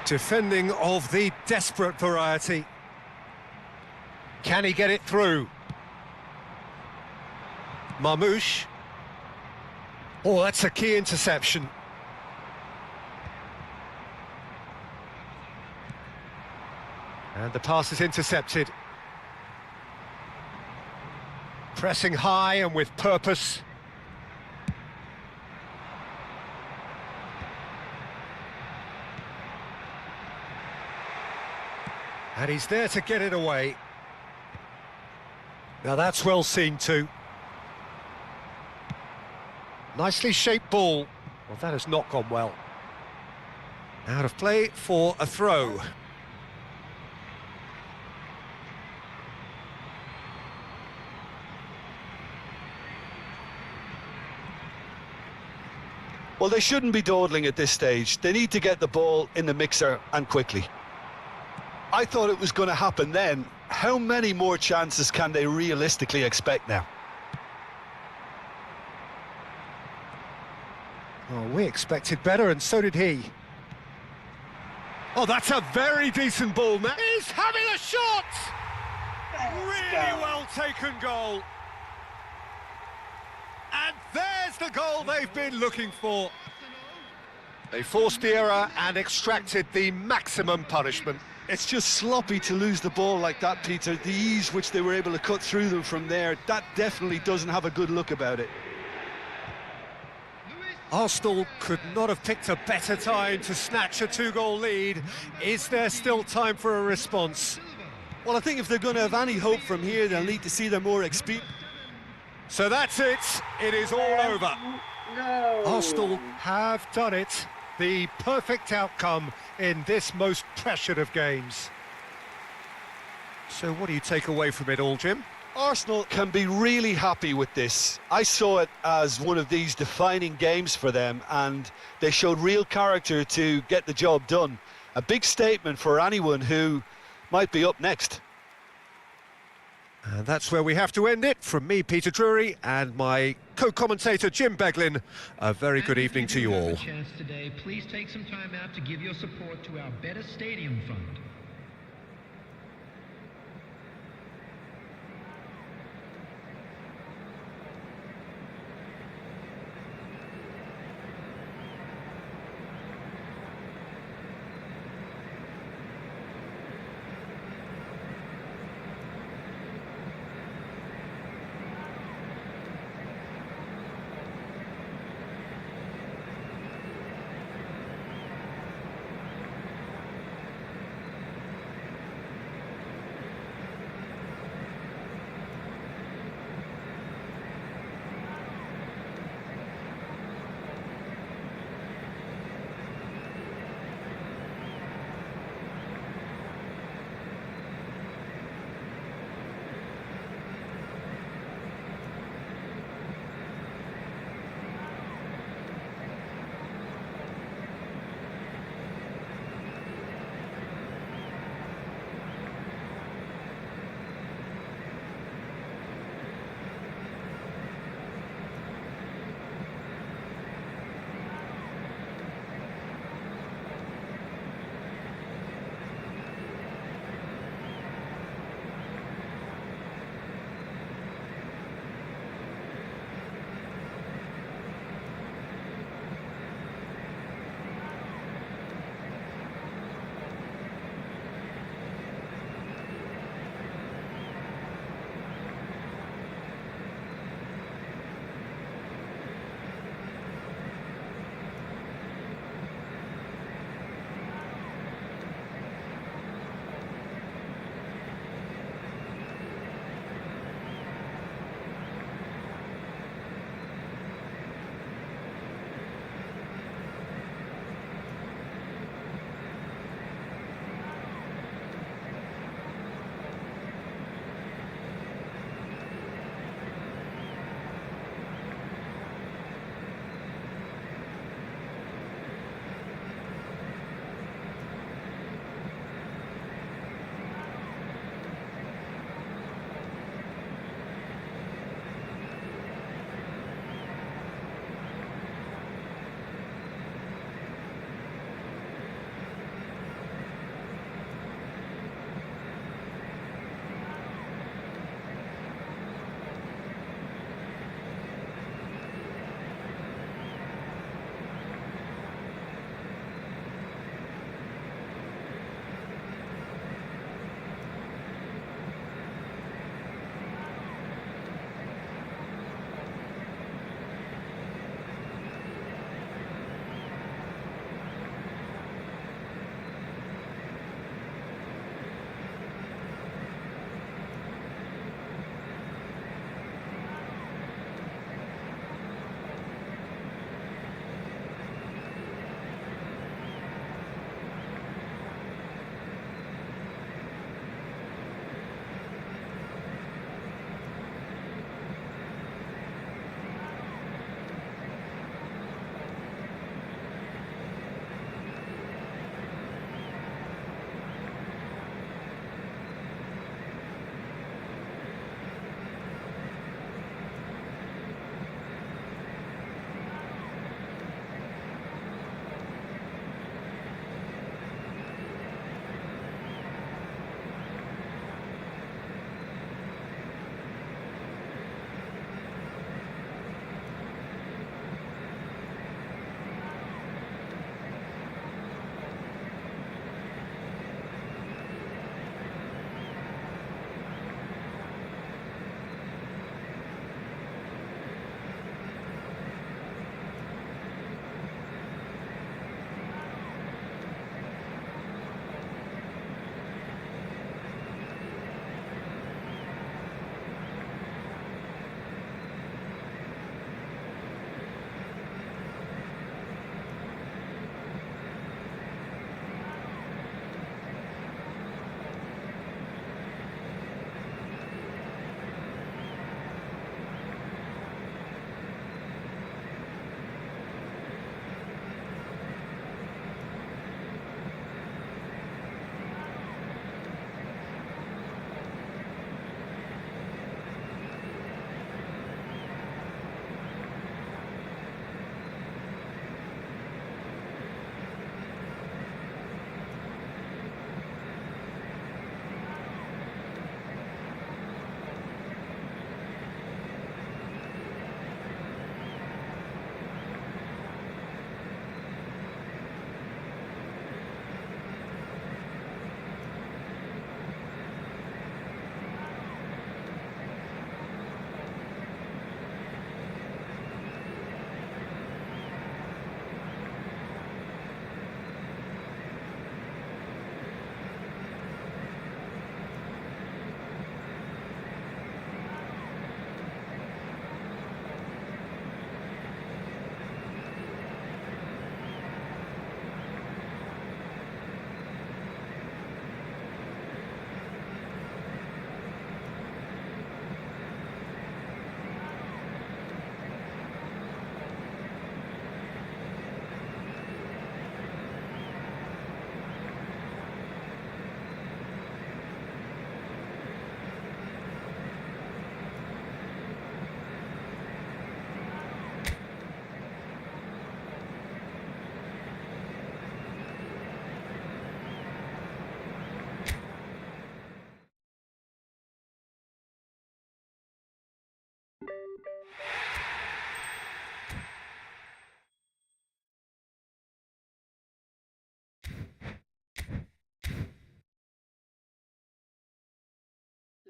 Defending of the desperate variety. Can he get it through? Marmoush. Oh, that's a key interception. And the pass is intercepted. Pressing high and with purpose. And he's there to get it away. Now that's well seen too. Nicely shaped ball. Well, that has not gone well. Out of play for a throw. Well, they shouldn't be dawdling at this stage. They need to get the ball in the mixer and quickly. I thought it was going to happen then. How many more chances can they realistically expect now? Oh, we expected better, and so did he. Oh, that's a very decent ball, man. He's having a shot! Really well taken goal. And there's the goal they've been looking for. They forced the error and extracted the maximum punishment. It's just sloppy to lose the ball like that, Peter. The ease which they were able to cut through them from there, that definitely doesn't have a good look about it. Arsenal could not have picked a better time to snatch a two-goal lead. Is there still time for a response? Well, I think if they're going to have any hope from here, they'll need to see their more experience. So that's it. It is all over. No. Arsenal have done it. The perfect outcome in this most pressured of games. So what do you take away from it all, Jim? Arsenal can be really happy with this. I saw it as one of these defining games for them, and they showed real character to get the job done. A big statement for anyone who might be up next. And that's where we have to end it. From me, Peter Drury, and my co-commentator, Jim Beglin, a very good evening to you all. Chance today, please take some time out to give your support to our Better Stadium Fund.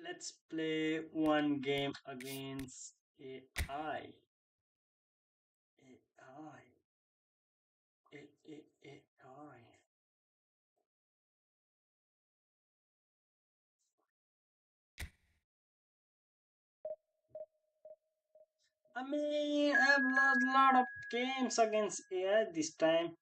Let's play one game against AI. AI. AI. I mean, I've lost a lot of games against AI this time.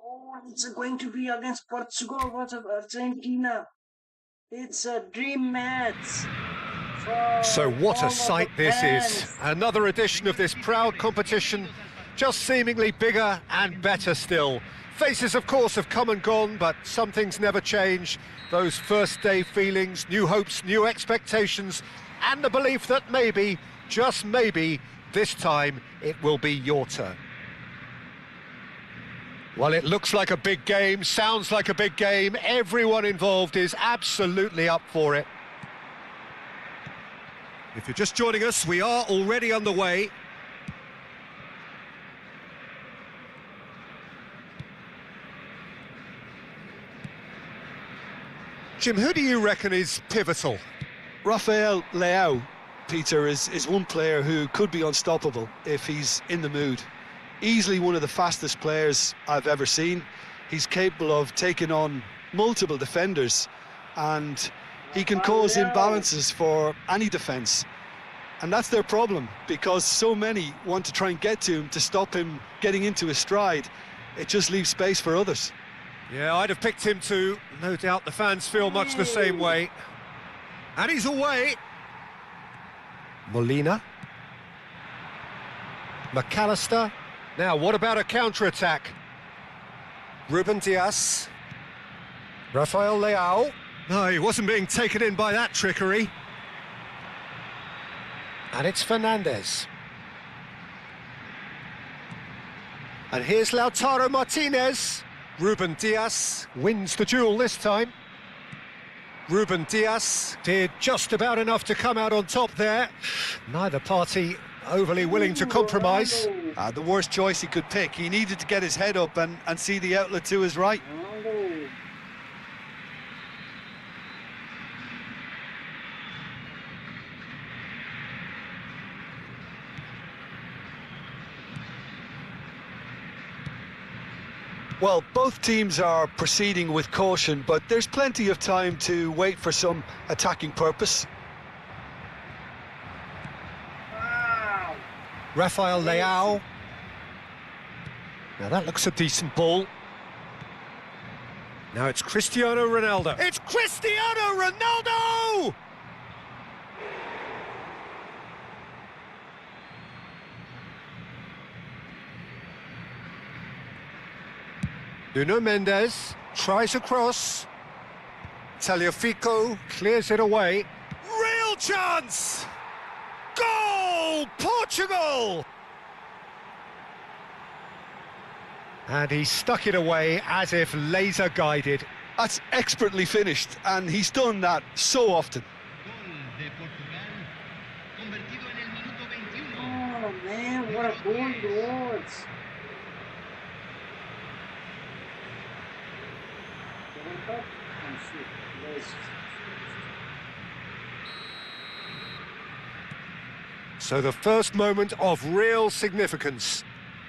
Oh, it's going to be against Portugal versus Argentina. It's a dream match So for what a all of the sight this is. fans. Another edition of this proud competition, just seemingly bigger and better still. Faces, of course, have come and gone, but some things never change. Those first day feelings, new hopes, new expectations, and the belief that maybe, just maybe, this time it will be your turn. Well, it looks like a big game, sounds like a big game. Everyone involved is absolutely up for it. If you're just joining us, we are already underway. Jim, who do you reckon is pivotal? Rafael Leao, Peter, is one player who could be unstoppable if he's in the mood. Easily one of the fastest players I've ever seen. He's capable of taking on multiple defenders, and he can cause imbalances for any defence. And that's their problem, because so many want to try and get to him to stop him getting into his stride. It just leaves space for others. Yeah, I'd have picked him too. No doubt the fans feel much the same way. And he's away. Molina. McAllister. Now, what about a counter-attack? Ruben Dias. Rafael Leao. No, he wasn't being taken in by that trickery. And it's Fernandes. And here's Lautaro Martinez. Ruben Dias wins the duel this time. Ruben Dias did just about enough to come out on top there. Neither party overly willing to compromise. The worst choice he could pick. He needed to get his head up and see the outlet to his right. Well, both teams are proceeding with caution, but there's plenty of time to wait for some attacking purpose. Rafael Leao. Now that looks a decent ball. Now it's Cristiano Ronaldo. It's Cristiano Ronaldo! Nuno Mendes tries a cross. Tagliafico clears it away. Real chance! Goal! Portugal! And he stuck it away as if laser guided. That's expertly finished, and he's done that so often. Gol de Portugal, convertido en el minuto 21. Oh man, what a goal it was! So the first moment of real significance.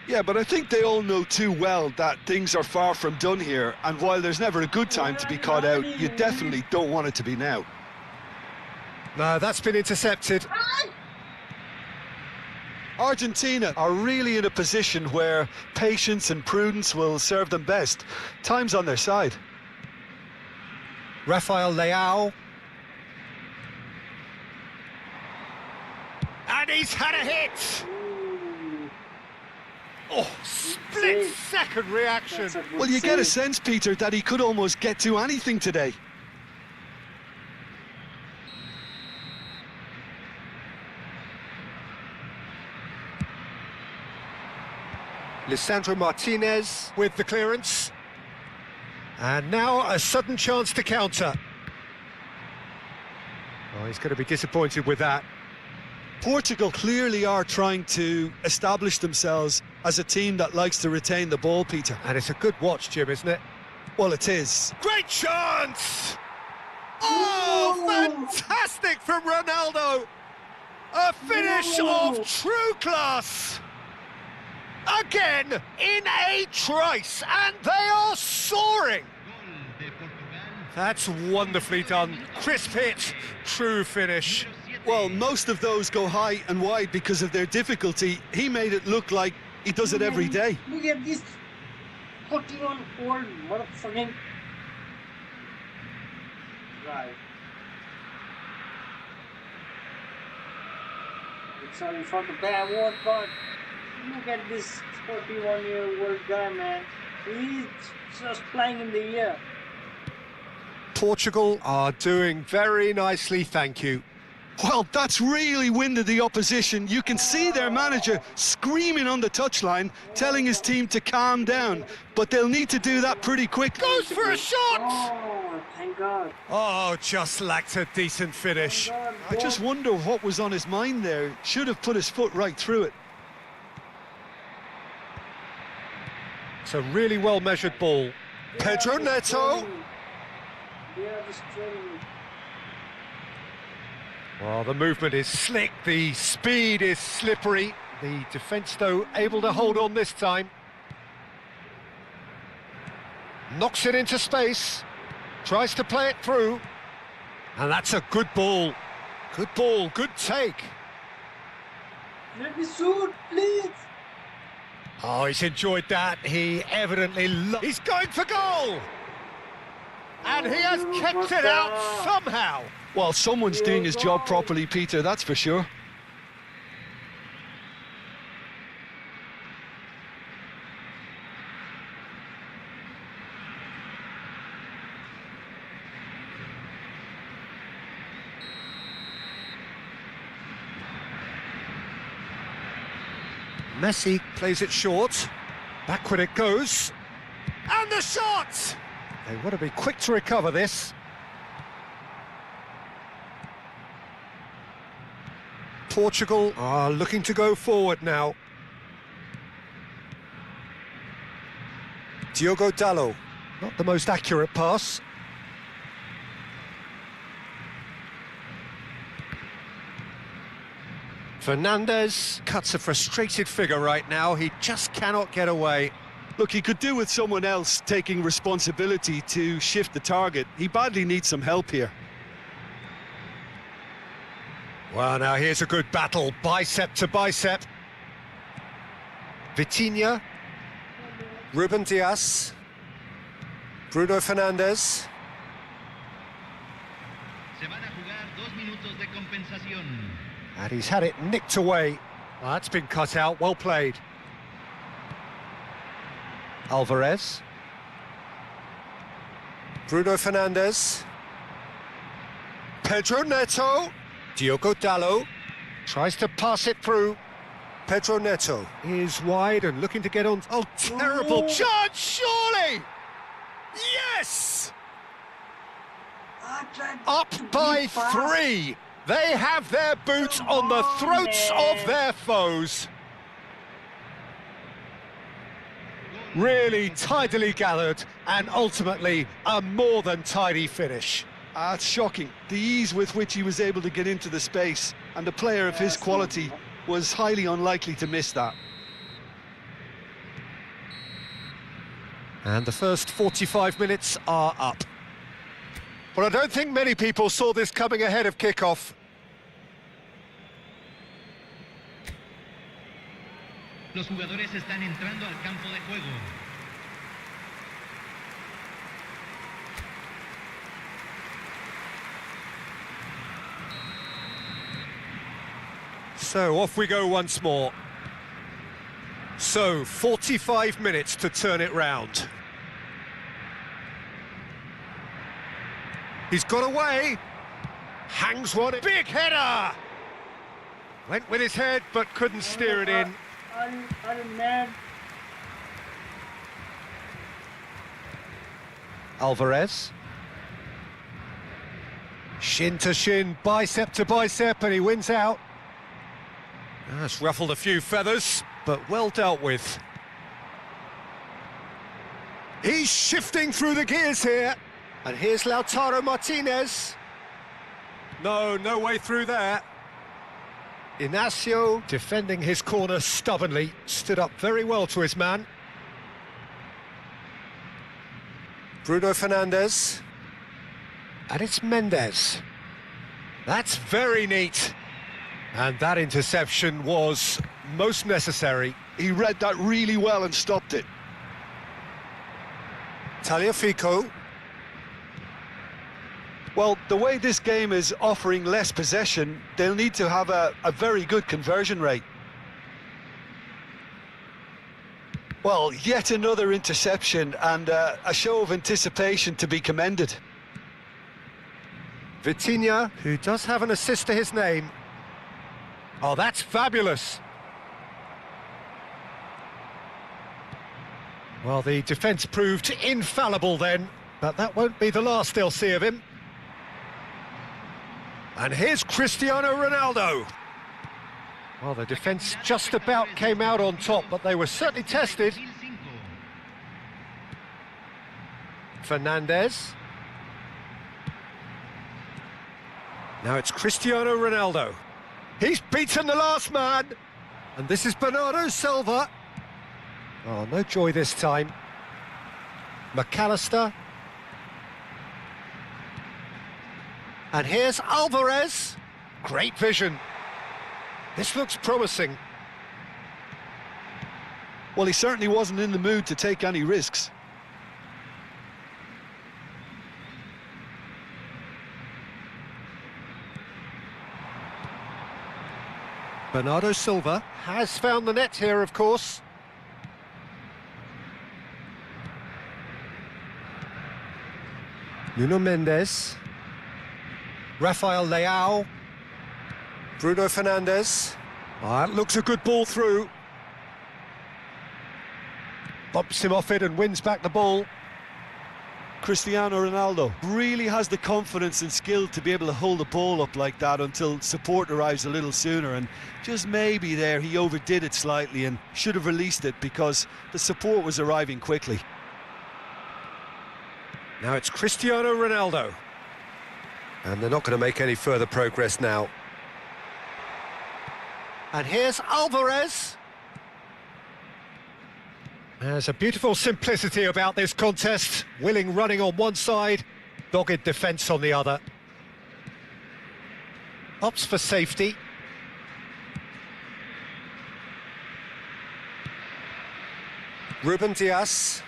Yeah, but I think they all know too well that things are far from done here, and while there's never a good time to be caught out, you definitely don't want it to be now. No, that's been intercepted. Argentina are really in a position where patience and prudence will serve them best. Time's on their side. Rafael Leao. And he's had a hit! Oh, split-second reaction. Well, you get a sense, Peter, that he could almost get to anything today. Lisandro Martinez with the clearance. And now a sudden chance to counter. Oh, he's going to be disappointed with that. Portugal clearly are trying to establish themselves as a team that likes to retain the ball, Peter. And it's a good watch, Jim, isn't it? Well, it is. Great chance! Oh, fantastic from Ronaldo! A finish of true class! Again, in a trice, and they are soaring! Gol de Portugal, That's wonderfully done. Crisp hit, true finish. Well, most of those go high and wide because of their difficulty. He made it look like he does it every day. Look at this 41-old motherfucking guy. Sorry for the bad word, but look at this 41-year-old guy, man. He's just flying in the air. Portugal are doing very nicely, thank you. Well, that's really winded the opposition. You can see their manager screaming on the touchline, telling his team to calm down. But they'll need to do that pretty quick. Goes for a shot! Oh, thank God. Oh, just lacked a decent finish. I just wonder what was on his mind there. Should have put his foot right through it. It's a really well-measured ball. Pedro Neto. They are destroying me. Well, the movement is slick, the speed is slippery. The defence, though, able to hold on this time. Knocks it into space. Tries to play it through. And that's a good ball. Good ball, good take. Let me shoot, please. Oh, he's enjoyed that. He evidently he's going for goal! And he has kept it out somehow. Well, someone's doing his job properly, Peter, that's for sure. Messi plays it short. Backward it goes. And the shot! They want to be quick to recover this. Portugal are looking to go forward now. Diogo Dalot. Not the most accurate pass. Fernandez cuts a frustrated figure right now. He just cannot get away. Look, he could do with someone else taking responsibility to shift the target. He badly needs some help here. Well, now here's a good battle, bicep to bicep. Vitinha, Ruben Dias, Bruno Fernandes. Se van a jugar 2 minutos de compensación. And he's had it nicked away. Well, that's been cut out, well played. Alvarez. Bruno Fernandes. Pedro Neto. Diogo Dalot. Tries to pass it through. Pedro Neto is wide and looking to get on. Oh, terrible charge, surely! Yes! Up by 3. They have their boots on the throats of their foes. Really tidily gathered and ultimately a more than tidy finish. It's shocking, the ease with which he was able to get into the space, and a player of his quality was highly unlikely to miss that. And the first 45 minutes are up. Well, I don't think many people saw this coming ahead of kickoff. Los jugadores están entrando al campo de juego. So off we go once more. So 45 minutes to turn it round. He's got away. Hangs one. Big header! Went with his head but couldn't steer it in. I'm mad. Alvarez. Shin to shin, bicep to bicep, and he wins out. That's ruffled a few feathers, but well dealt with. He's shifting through the gears here. And here's Lautaro Martinez. No way through there. Inacio, defending his corner stubbornly, stood up very well to his man. Bruno Fernandes. And it's Mendes. That's very neat. And that interception was most necessary. He read that really well and stopped it. Tagliafico. Well, the way this game is offering less possession, they'll need to have a very good conversion rate. Well, yet another interception and a show of anticipation to be commended. Vitinha, who does have an assist to his name. Oh, that's fabulous. Well, the defence proved infallible then, but that won't be the last they'll see of him. And here's Cristiano Ronaldo. Well, the defence just about came out on top, but they were certainly tested. Fernandes. Now it's Cristiano Ronaldo. He's beaten the last man. And this is Bernardo Silva. Oh, no joy this time. McAllister. And here's Alvarez. Great vision. This looks promising. Well, he certainly wasn't in the mood to take any risks. Bernardo Silva has found the net here, of course. Nuno Mendes. Rafael Leao. Bruno Fernandes. That looks a good ball through. Bumps him off it and wins back the ball. Cristiano Ronaldo really has the confidence and skill to be able to hold the ball up like that until support arrives a little sooner, and just maybe there he overdid it slightly and should have released it because the support was arriving quickly. Now it's Cristiano Ronaldo. And they're not going to make any further progress now. And here's Alvarez. There's a beautiful simplicity about this contest. Willing running on one side, dogged defence on the other. Opts for safety. Ruben Dias.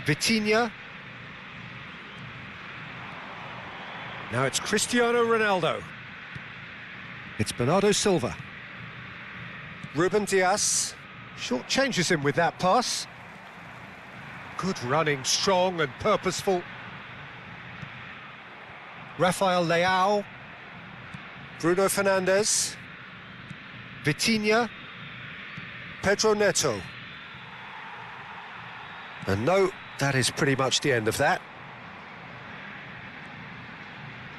Vitinha. Now it's Cristiano Ronaldo. It's Bernardo Silva. Ruben Dias. Short changes him with that pass. Good running, strong and purposeful. Rafael Leao. Bruno Fernandes. Vitinha. Pedro Neto. And no, that is pretty much the end of that.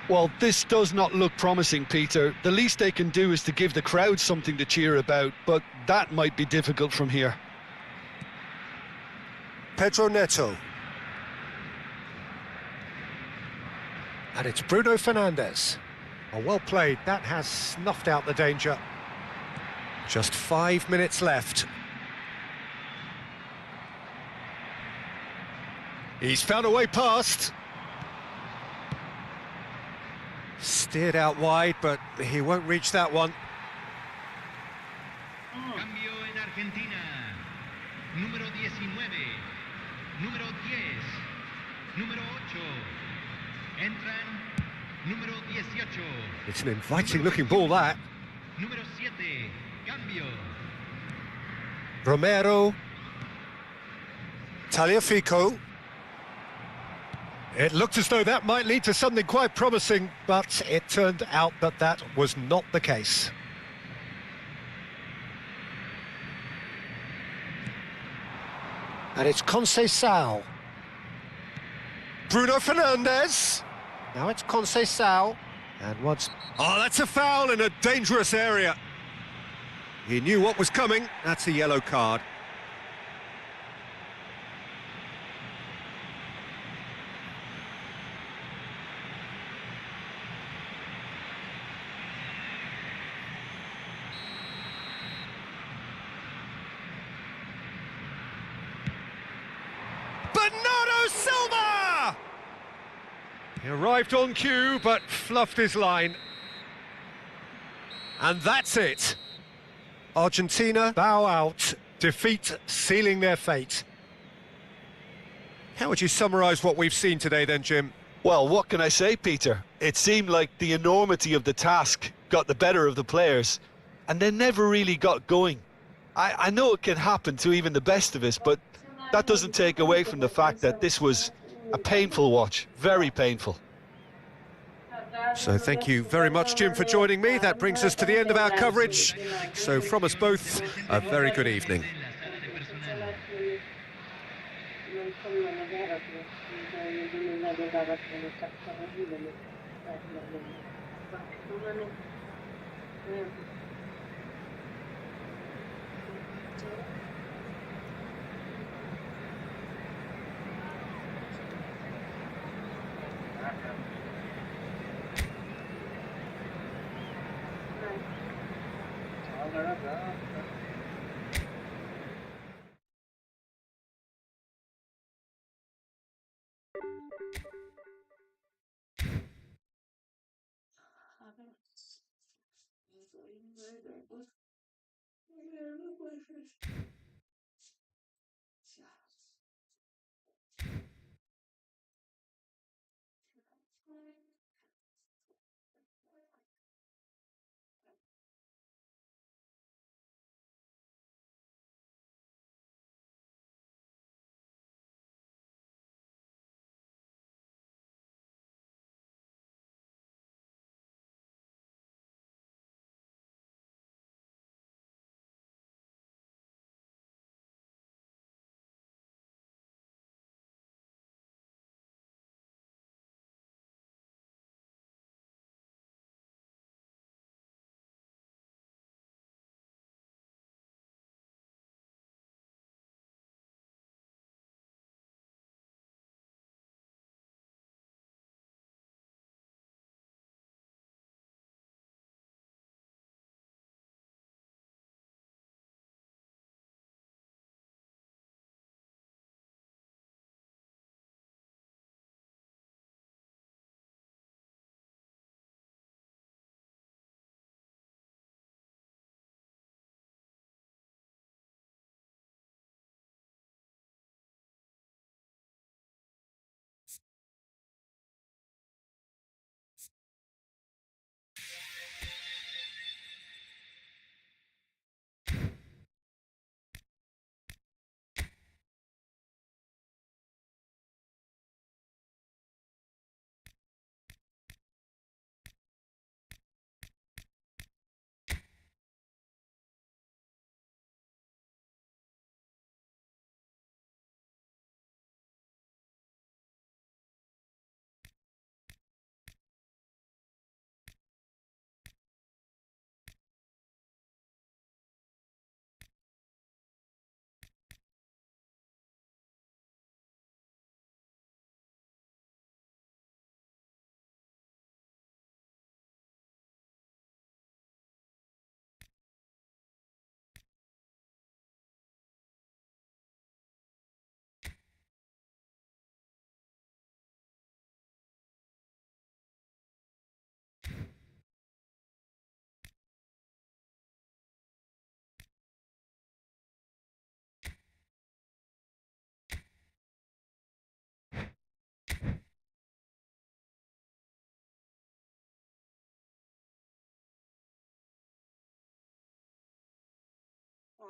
Well, this does not look promising, Peter. The least they can do is to give the crowd something to cheer about, but that might be difficult from here. Pedro Neto. And it's Bruno Fernandes. Oh, well played. That has snuffed out the danger. Just 5 minutes left. He's found a way past. Steered out wide, but he won't reach that one. Cambio en Argentina. Número 19. Número 10. Número 8. Entran. Número 18. It's an inviting-looking ball, that. Número 7. Cambio. Romero. Tagliafico. It looked as though that might lead to something quite promising, but it turned out that that was not the case. And it's Conceição. Bruno Fernandes. Now it's Conceição. And once... Oh, that's a foul in a dangerous area. He knew what was coming. That's a yellow card. Bernardo Silva! He arrived on cue, but fluffed his line. And that's it. Argentina bow out, defeat sealing their fate. How would you summarise what we've seen today then, Jim? Well, what can I say, Peter? It seemed like the enormity of the task got the better of the players, and they never really got going. I know it can happen to even the best of us, but that doesn't take away from the fact that this was a painful watch, very painful. So thank you very much, Jim, for joining me. That brings us to the end of our coverage. So from us both, a very good evening.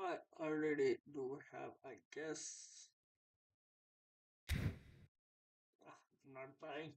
I already do have, I guess. Not buying.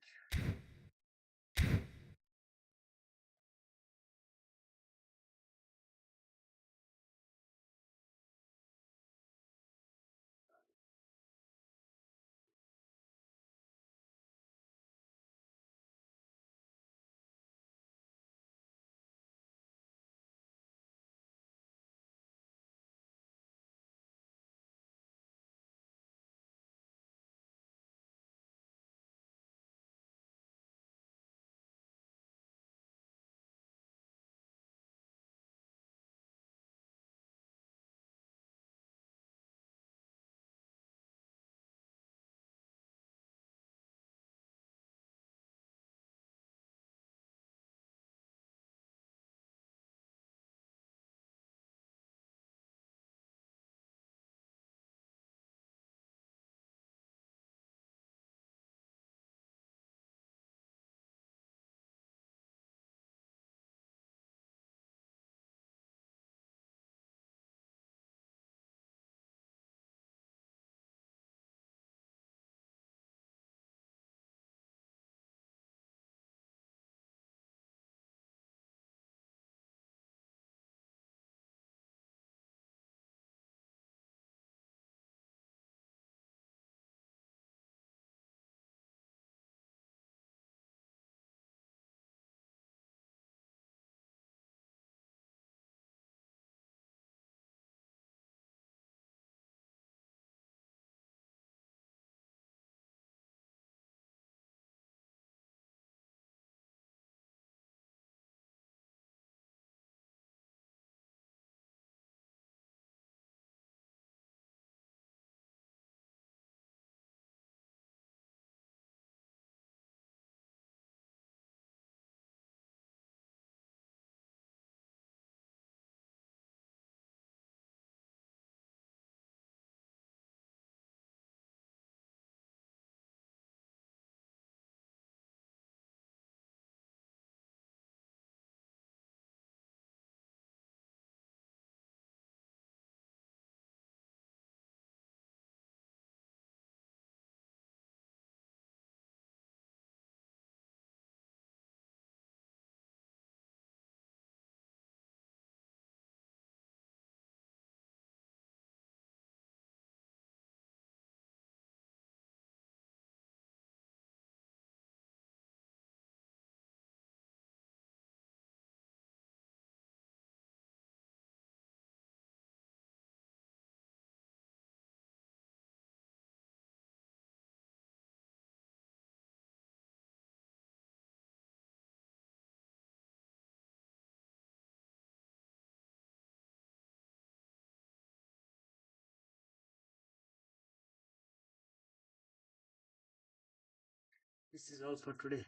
this is all for today.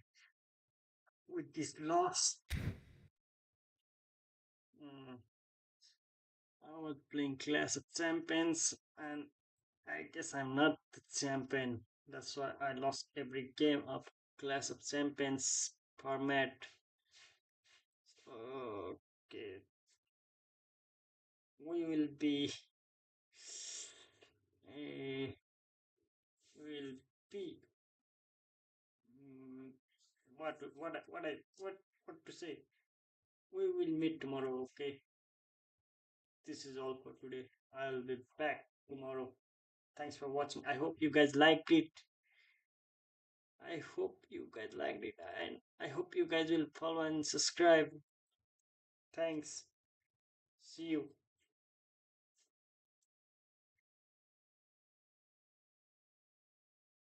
With this loss, I was playing Clash of Champions, and I guess I'm not the champion. That's why I lost every game of Clash of Champions format. Okay, we will be. Uh, will be. mm, what to say? We will meet tomorrow. Okay, this is all for today. I'll be back tomorrow. Thanks for watching. I hope you guys liked it. I hope you guys liked it, and I hope you guys will follow and subscribe. Thanks. See you.